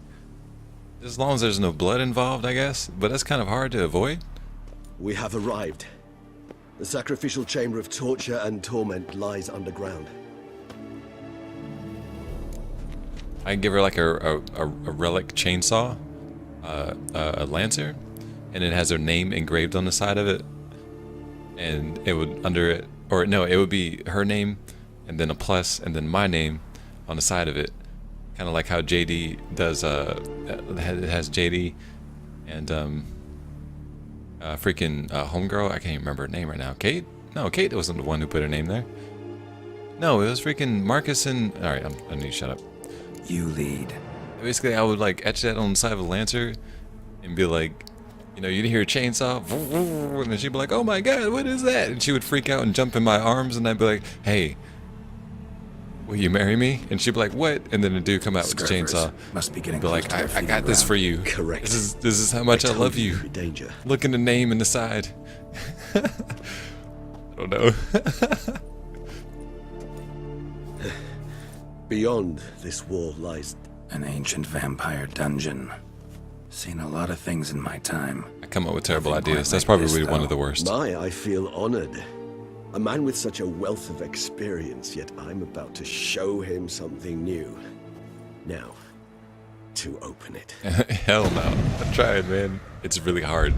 As long as there's no blood involved, I guess. But that's kind of hard to avoid. We have arrived. The sacrificial chamber of torture and torment lies underground. I give her like a relic chainsaw, a lancer, and it has her name engraved on the side of it. And it would under it, or no, it would be her name, and then a plus, and then my name on the side of it. Kind of like how JD does. It has JD and freaking homegirl. I can't even remember her name right now. Kate? No, Kate wasn't the one who put her name there. No, it was freaking Marcus and. All right, I need to shut up. You lead. Basically, I would like etch that on the side of a lancer and be like, you know, you'd hear a chainsaw, and then she'd be like, "Oh my god, what is that?" And she would freak out and jump in my arms, and I'd be like, "Hey, will you marry me?" And she'd be like, "What?" And then the dude come out with the chainsaw. Must be getting Be like, close to their I got this feeding for you. Correct. This is how much I love you. Danger. Look in the name in the side. I don't know. Beyond this wall lies. An ancient vampire dungeon. Seen a lot of things in my time. I come up with terrible Nothing ideas. quite That's like probably this, one of though. the worst. I feel honored. A man with such a wealth of experience, yet I'm about to show him something new. Now, to open it. Hell no. I tried, man. It's really hard.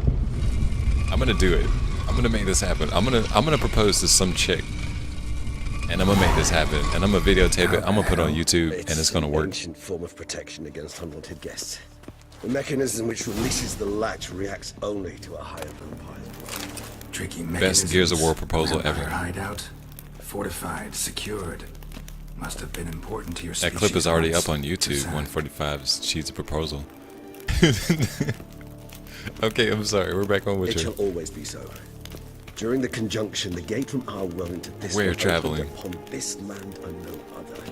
I'm gonna do it. I'm gonna make this happen. I'm gonna propose to some chick. And I'm gonna make this happen. And I'm gonna videotape it. I'm gonna put it on YouTube and it's gonna work. An ancient form of protection against unwanted guests. The mechanism which releases the latch reacts only to a higher vampire's blood. Tricky Best Gears of War proposal Vampire ever. Hideout, fortified, secured. Must have been important to your That clip is species already once. up on YouTube. Sad. 145 sheets of proposal. Okay, I'm sorry. We're back on It Witcher. shall always be so. During the conjunction, the gate from our world into this We're one opened traveling. upon this land and no other.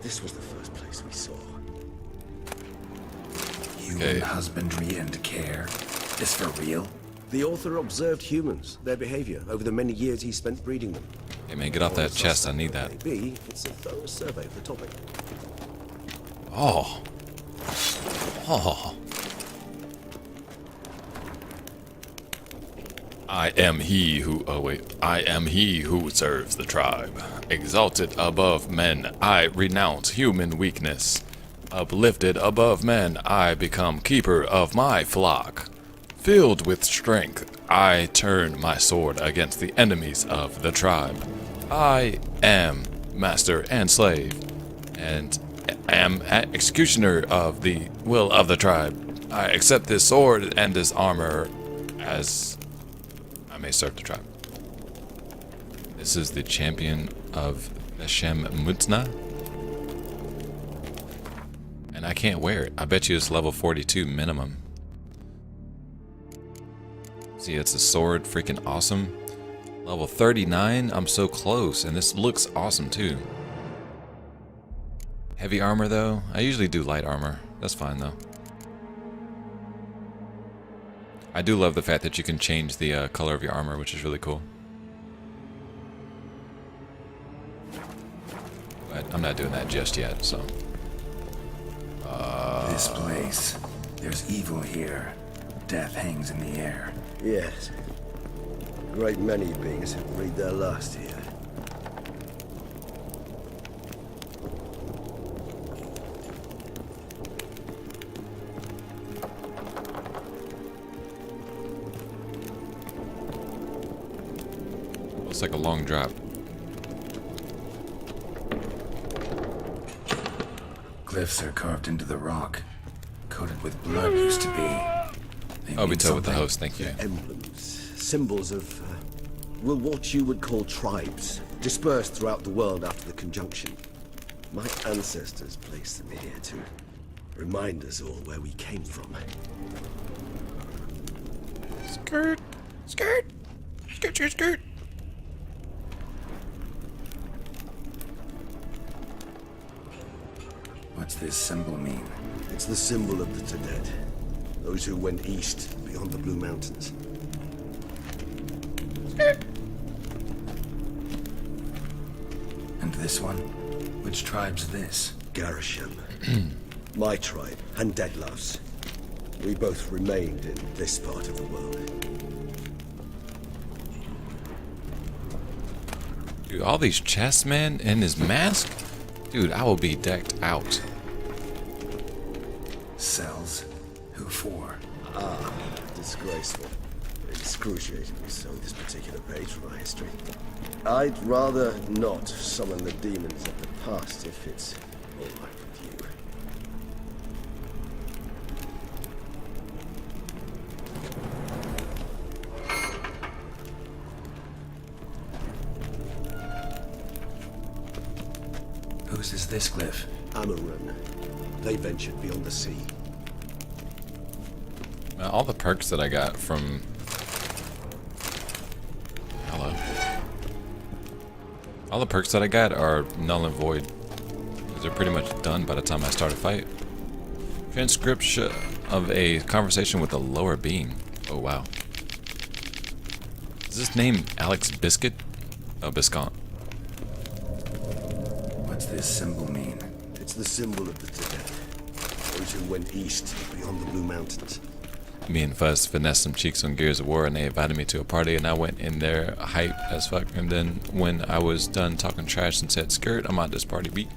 This was the first place we saw. Human Okay. husbandry and care. This for real? The author observed humans, their behavior, over the many years he spent breeding them. Hey man, get off that chest. I need that. Maybe it's a thorough survey of the topic. Oh. Oh. I am he who, oh wait, I am he who serves the tribe. Exalted above men, I renounce human weakness. Uplifted above men, I become keeper of my flock. Filled with strength, I turn my sword against the enemies of the tribe. I am master and slave, and am executioner of the will of the tribe. I accept this sword and this armor as I may serve the tribe. This is the champion of Hashem Mutna. And I can't wear it. I bet you it's level 42 minimum. See, it's a sword, freaking awesome. Level 39, I'm so close, and this looks awesome too. Heavy armor though, I usually do light armor. That's fine though. I do love the fact that you can change the color of your armor, which is really cool. But I'm not doing that just yet, so. This place. There's evil here. Death hangs in the air. Yes. A great many beings have breathed their last here. Looks like a long drop. Glyphs are carved into the rock. Coated with blood used to be. They I'll be mean told with the something. host, thank you. Emblems, symbols of, well, what you would call tribes, dispersed throughout the world after the conjunction. My ancestors placed them here to remind us all where we came from. Skirt, skirt, skirt, skirt, skirt. What's this symbol mean? It's the symbol of the Tedet, those who went east beyond the Blue Mountains. And this one? Which tribe's this? Garisham. My tribe, and Deadloves. We both remained in this part of the world. Dude, all these chests, man, and his mask? Dude, I will be decked out. Cells? Who for? Disgraceful. Excruciatingly so, this particular page from our history. I'd rather not summon the demons of the past if it's all right with you. Whose is this glyph? Amarun. They ventured beyond the sea. Man, all the perks that I got from... Hello. All the perks that I got are null and void. Because they're pretty much done by the time I start a fight. Transcription of a conversation with a lower being. Oh, wow. Is this name Alex Biscuit? Oh, Biscont. What's this symbol mean? It's the symbol of the Tedet, those who went east beyond the Blue Mountains. Me and Fuzz finessed some cheeks on Gears of War, and they invited me to a party, and I went in there hype as fuck. And then when I was done talking trash and said, "Skirt, I'm out this party beat."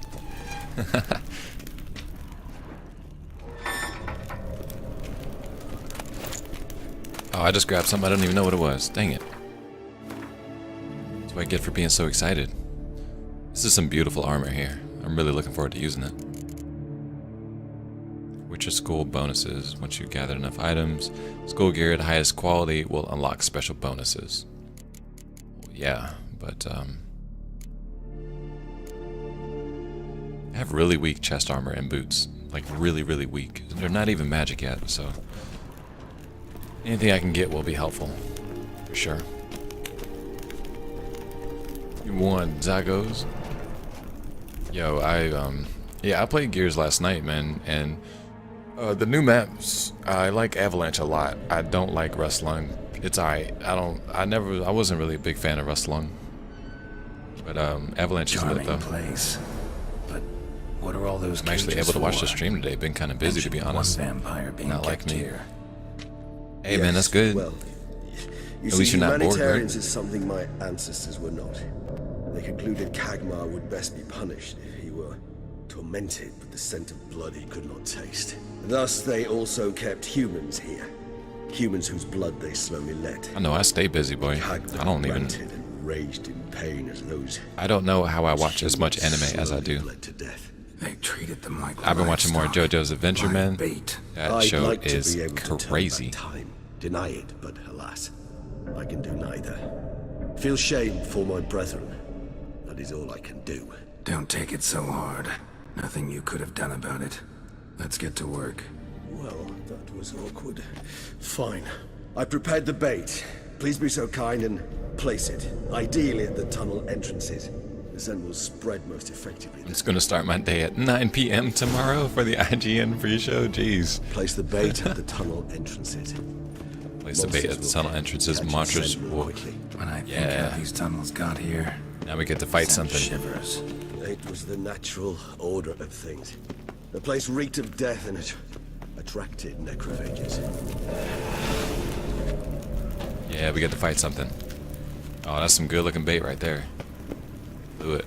Oh, I just grabbed something. I don't even know what it was. Dang it. That's what I get for being so excited. This is some beautiful armor here. I'm really looking forward to using it. Witcher school bonuses. Once you gather enough items, school gear at highest quality will unlock special bonuses. Well, yeah, but I have really weak chest armor and boots. Like really, really weak. They're not even magic yet, so anything I can get will be helpful. For sure. You want Zagos? Yo, I played Gears last night, man, and the new maps, I like Avalanche a lot. I don't like Rustlung. It's alright. I wasn't really a big fan of Rustlung. But Avalanche is lit though. Place. But what are all those I'm actually able to watch the stream today. Been kind of busy, to be honest. Vampire being not like me. Here. Hey man, that's good. Well, you At least you're not bored, humanitarians right? is something my ancestors were not. They concluded Kagmar would best be punished if he were tormented with the scent of blood he could not taste. Thus, they also kept humans here. Humans whose blood they slowly let. I know, I stay busy, boy. Kagmar I don't even... ranted and raged in pain as those I don't know how I watch as much anime as I do. bled to death. They treated them like I've been watching more livestock, JoJo's Adventure, like man. bait. That I'd show like to is be able to turn back crazy. time, deny it, but alas, I can do neither. Feel shame for my brethren. That is all I can do. Don't take it so hard. Nothing you could have done about it. Let's get to work. Well, that was awkward. Fine. I prepared the bait. Please be so kind and place it, ideally at the tunnel entrances. The scent will spread most effectively. I'm just gonna start my day at 9 p.m. tomorrow for the IGN free show. Jeez. Place the bait at the tunnel entrances. Place the bait at the tunnel entrances. Monsters will... quickly. When I think Yeah. how these tunnels got here, Now we get to fight sent something. shivers. It was the natural order of things. The place reeked of death and it attracted necrophages. Yeah, we get to fight something. Oh, that's some good looking bait right there. Do it.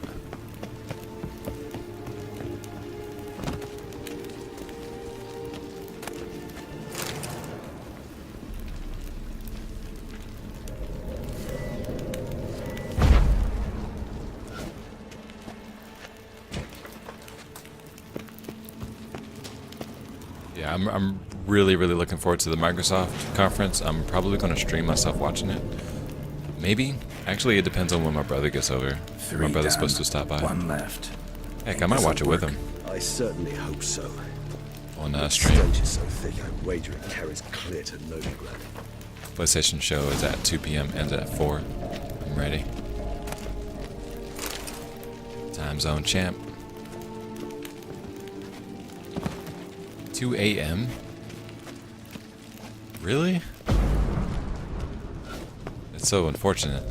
Yeah, I'm really looking forward to the Microsoft conference. I'm probably going to stream myself watching it. Maybe. Actually, it depends on when my brother gets over. Three My brother's down, supposed to stop by. One left. Heck, I might watch it with him I certainly hope so. on The stream. stench is so thick, I wager it carries clear to Novigrad. PlayStation show is at 2 p.m. ends at 4. I'm ready. Time zone champ. 2 a.m. Really? It's so unfortunate.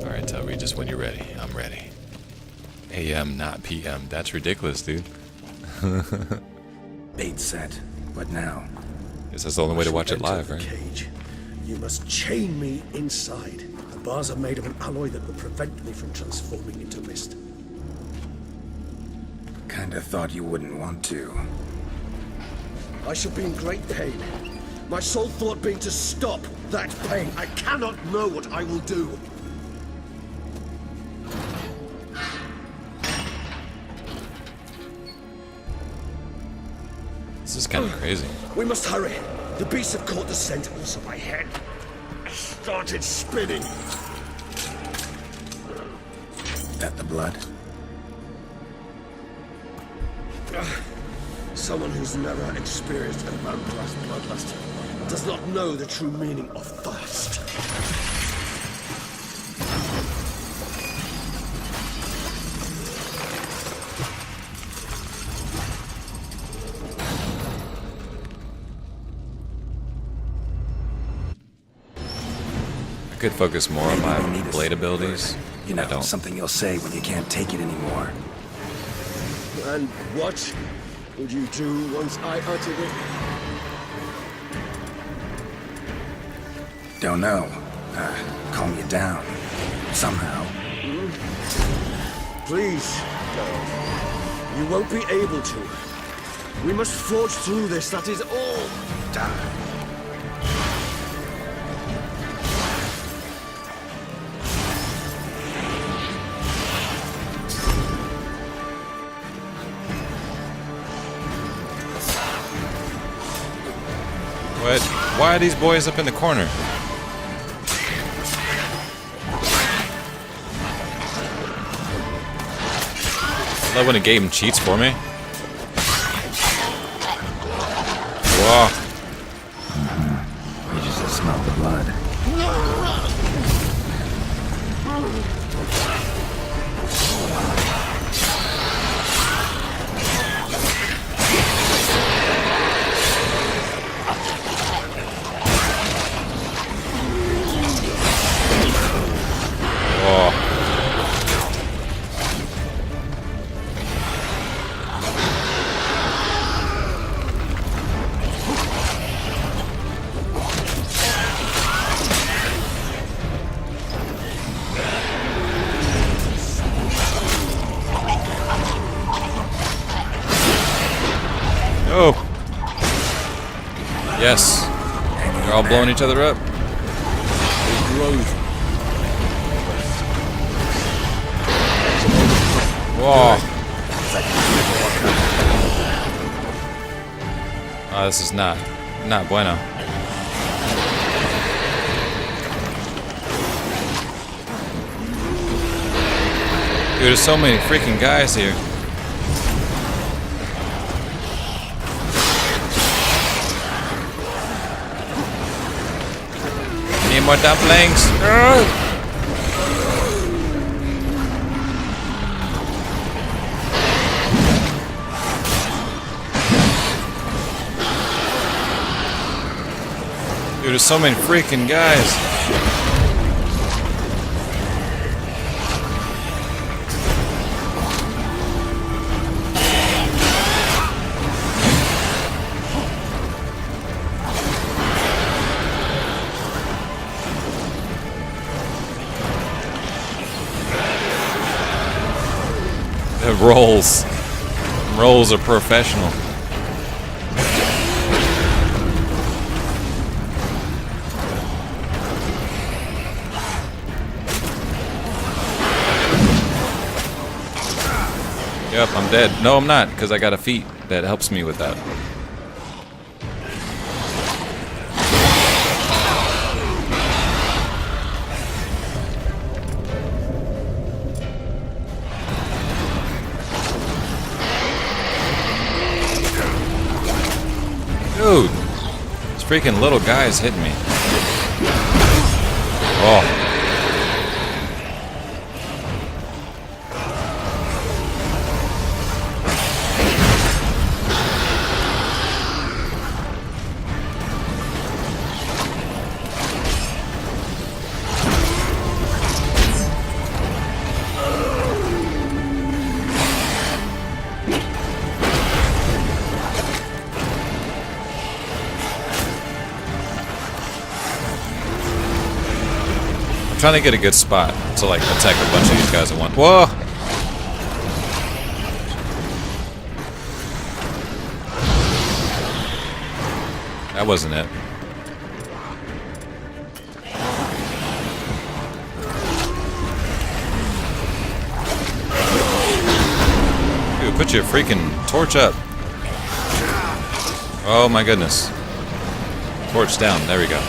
Alright, Toby, just when you're ready. I'm ready. AM, not PM. That's ridiculous, dude. Bait set. What now? Guess that's the only way to watch it Enter live, the right? Cage. You must chain me inside. The bars are made of an alloy that will prevent me from transforming into mist. Kinda thought you wouldn't want to. I shall be in great pain. My sole thought being to stop that pain. I cannot know what I will do. This is kind of crazy. We must hurry. The beasts have caught the scent. Also, my head started spinning. That the blood? Someone who's never experienced a vampire's bloodlust does not know the true meaning of thirst. I could focus more on Maybe we'll my need a blade sword abilities. bird. You know, I don't. something you'll say when you can't take it anymore. And what would you do once I uttered it? Don't know. Calm you down. Somehow. Please, don't. You won't be able to. We must forge through this, that is all. Die. Why are these boys up in the corner? I love when a game cheats for me. Whoa. You just smell the blood. Oh. Yes. They're all blowing each other up. Whoa. Oh, this is not bueno. Dude, there's so many freaking guys here. Need more dumplings. Dude, there's so many freaking guys. The rolls. Rolls are professional. Yep, I'm dead. No, I'm not, because I got a feat that helps me with that. Dude, this freaking little guy is hitting me. Oh. Trying to get a good spot to like attack a bunch of these guys at once. Whoa! That wasn't it. Dude, put your freaking torch up. Oh my goodness. Torch down. There we go.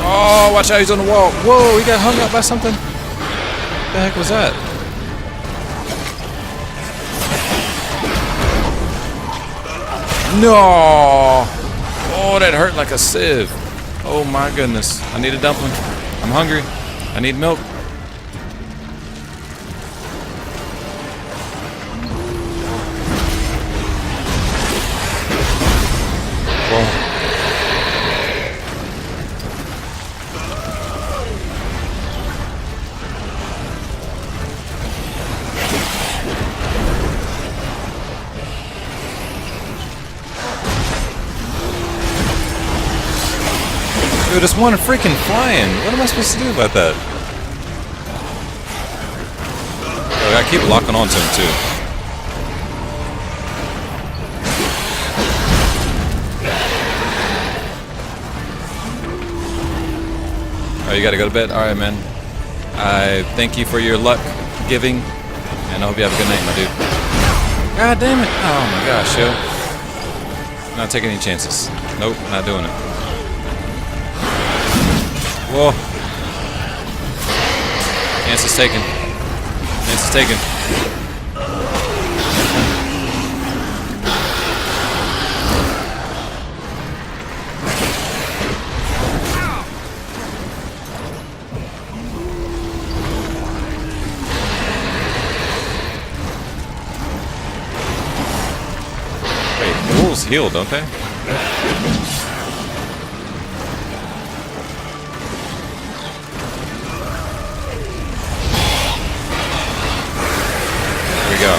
Oh, watch out, he's on the wall. Whoa, he got hung up by something. What the heck was that? No! Oh, that hurt like a sieve. Oh my goodness. I need a dumpling. I'm hungry. I need milk. Whoa. Dude, there's one freaking flying. What am I supposed to do about that? Oh, I gotta keep locking on to him too. you gotta go to bed? Alright, man. I thank you for your luck giving, and I hope you have a good night, my dude. God damn it! Oh my gosh, yo. Not taking any chances. Nope, not doing it. Whoa. Chance is taken. Chance is taken. Wolves heal, don't they? Here we go.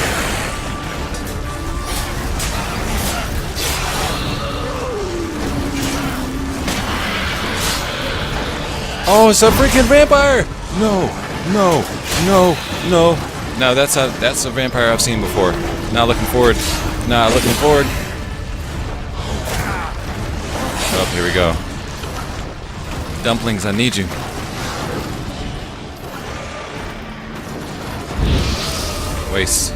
Oh, it's a freaking vampire! No, no, no, no. No, that's a vampire I've seen before. Not looking forward. Not looking forward. Oh, here we go. Dumplings, I need you. Waste.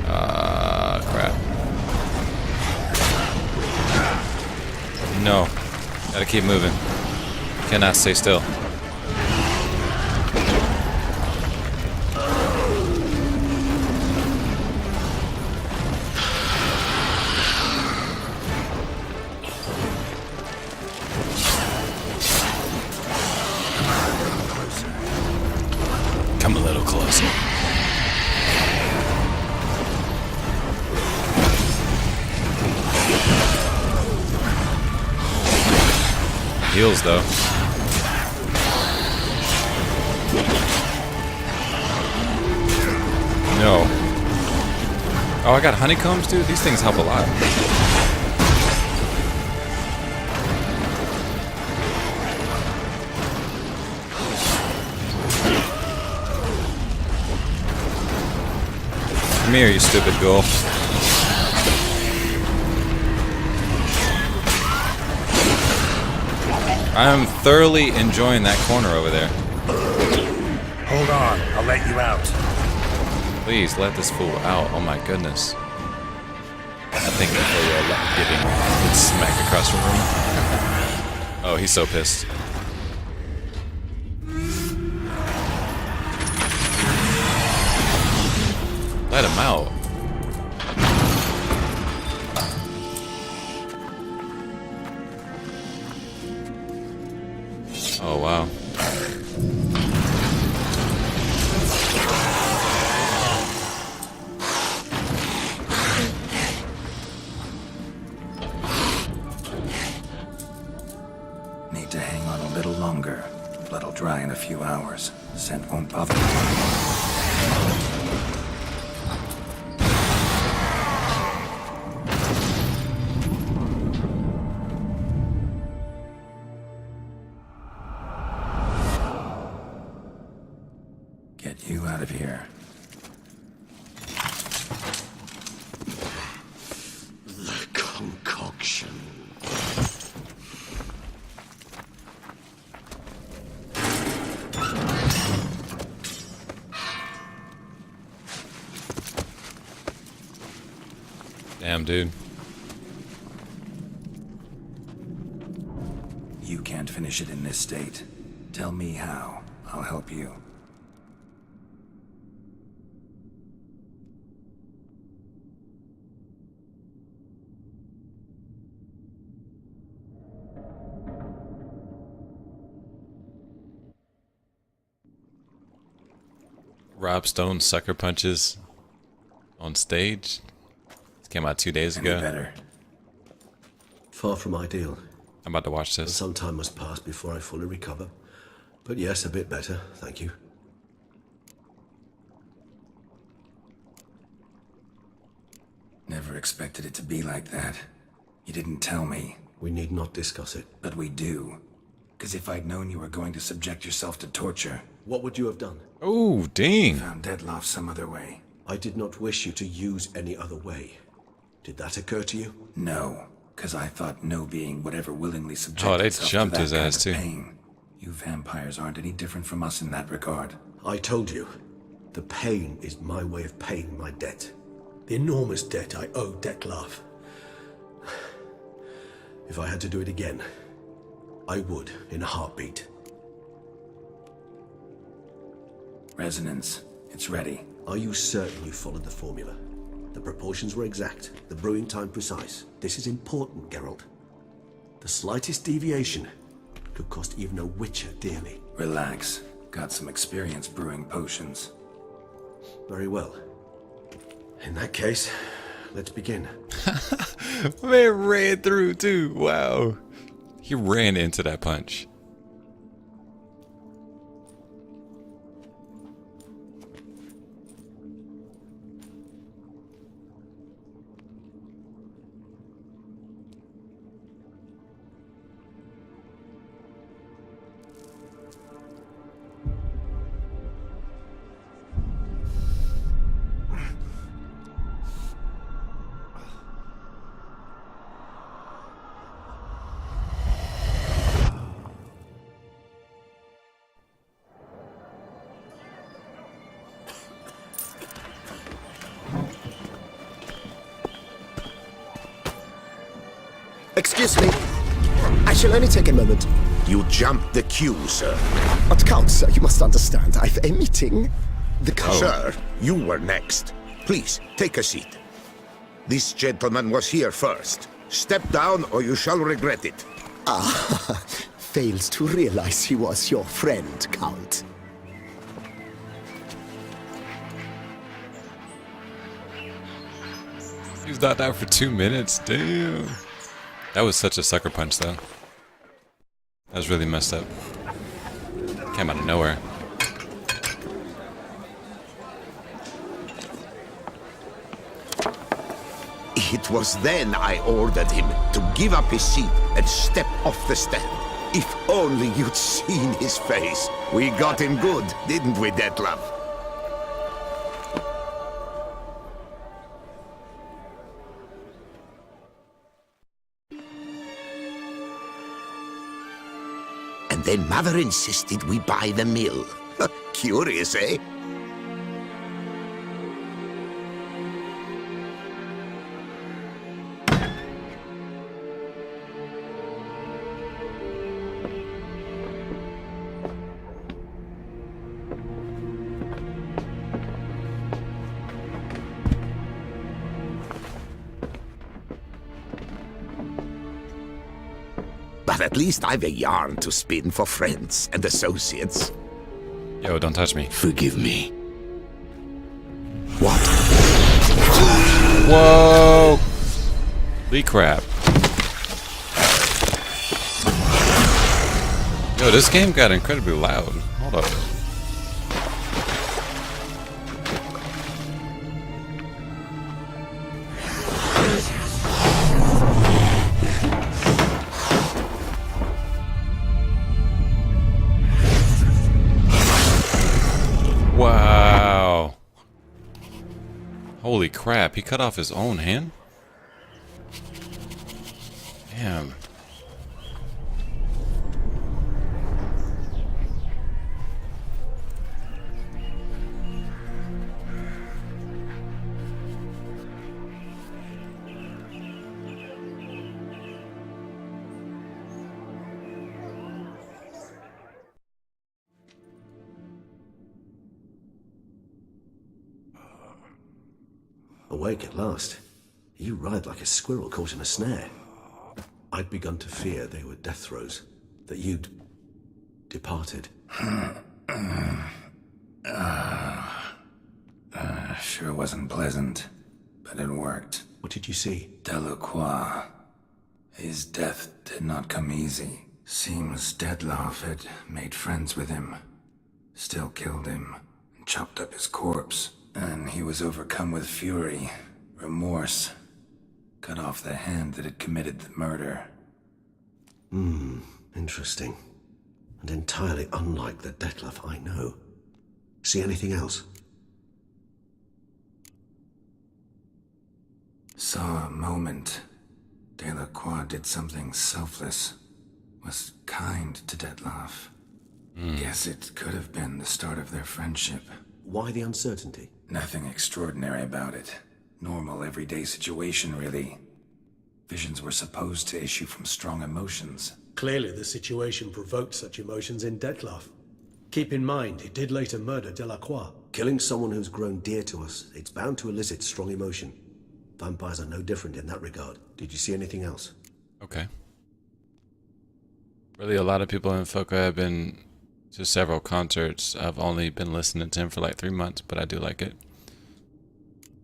Crap. No. Gotta keep moving. Cannot stay still. Come a little closer. Heals though. No. Oh, I got honeycombs, dude. These things help a lot. Come here, you stupid ghoul. I am thoroughly enjoying that corner over there. Hold on, I'll let you out. Please let this fool out. Oh my goodness. I think that they getting smacked across the room. Oh, he's so pissed. Let him out. Oh, wow. Need to hang on a little longer. Blood'll dry in a few hours. Scent won't bother me. Get you out of here. The concoction. Damn, dude. You can't finish it in this state. Tell me how. I'll help you. Rob Stone sucker punches on stage. This came out 2 days Any ago. better? Far from ideal. I'm about to watch this. Some time must pass before I fully recover. But yes, a bit better, thank you. Never expected it to be like that. You didn't tell me. We need not discuss it. But we do. Because if I'd known you were going to subject yourself to torture, What would you have done? Oh, dang. found Deadloff some other way. I did not wish you to use any other way. Did that occur to you? No. Because I thought no being would ever willingly subject Oh, they itself jumped to that his kind ass, of too. pain. You vampires aren't any different from us in that regard. I told you, the pain is my way of paying my debt. The enormous debt I owe Detlef. If I had to do it again, I would in a heartbeat. Resonance. It's ready. Are you certain you followed the formula? The proportions were exact, the brewing time precise. This is important, Geralt. The slightest deviation could cost even a witcher dearly. Relax. Got some experience brewing potions. Very well. In that case, let's begin. Man ran through too. Wow. He ran into that punch. Excuse me. I shall only take a moment. You jumped the queue, sir. But Count, sir, you must understand. I've a meeting. The Count... Sir, you were next. Please, take a seat. This gentleman was here first. Step down or you shall regret it. fails to realize he was your friend, Count. He was not down for 2 minutes. Damn. That was such a sucker punch, though. That was really messed up. Came out of nowhere. It was then I ordered him to give up his seat and step off the stand. If only you'd seen his face. We got him good, didn't we, Detlef? And then Mother insisted we buy the mill. Curious, eh? But at least I've a yarn to spin for friends and associates. Yo, don't touch me. Forgive me. What? Whoa! Lee crap. Yo, this game got incredibly loud. Hold up. Wow. Holy crap, he cut off his own hand? Damn. Awake at last. You ride like a squirrel caught in a snare. I'd begun to fear they were death throes, that you'd departed. Sure wasn't pleasant, but it worked. What did you see? Delacroix. His death did not come easy. Seems Detlef had made friends with him. Still killed him, and chopped up his corpse. And he was overcome with fury, remorse. Cut off the hand that had committed the murder. Interesting. And entirely unlike the Detlef I know. See anything else? Saw a moment. Delacroix did something selfless. Was kind to Dettlaff. Guess it could have been the start of their friendship. Why the uncertainty? Nothing extraordinary about it. Normal, everyday situation, really. Visions were supposed to issue from strong emotions. Clearly the situation provoked such emotions in Dettlaff. Keep in mind, he did later murder Delacroix. Killing someone who's grown dear to us, it's bound to elicit strong emotion. Vampires are no different in that regard. Did you see anything else? Okay. Really, a lot of people in Foca have been to several concerts. I've only been listening to him for like 3 months, but I do like it.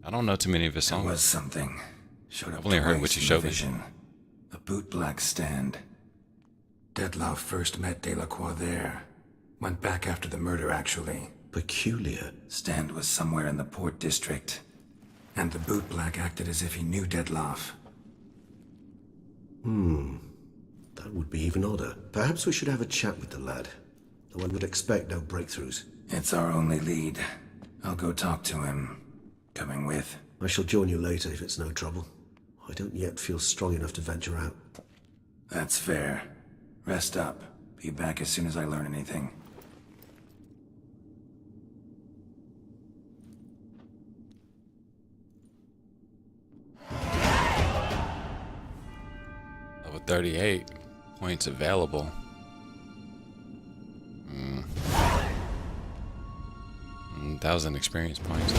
I don't know too many of his There songs. was something. Showed up I've only heard twice what you in the showed me. vision. A bootblack stand. Dettlaff first met Delacroix there. Went back after the murder, actually. Peculiar. Stand was somewhere in the Port District. And the bootblack acted as if he knew Dettlaff. That would be even odder. Perhaps we should have a chat with the lad. Though I would expect no breakthroughs. It's our only lead. I'll go talk to him. Coming with? I shall join you later if it's no trouble. I don't yet feel strong enough to venture out. That's fair. Rest up. Be back as soon as I learn anything. Level 38. Points available. 1,000 experience points.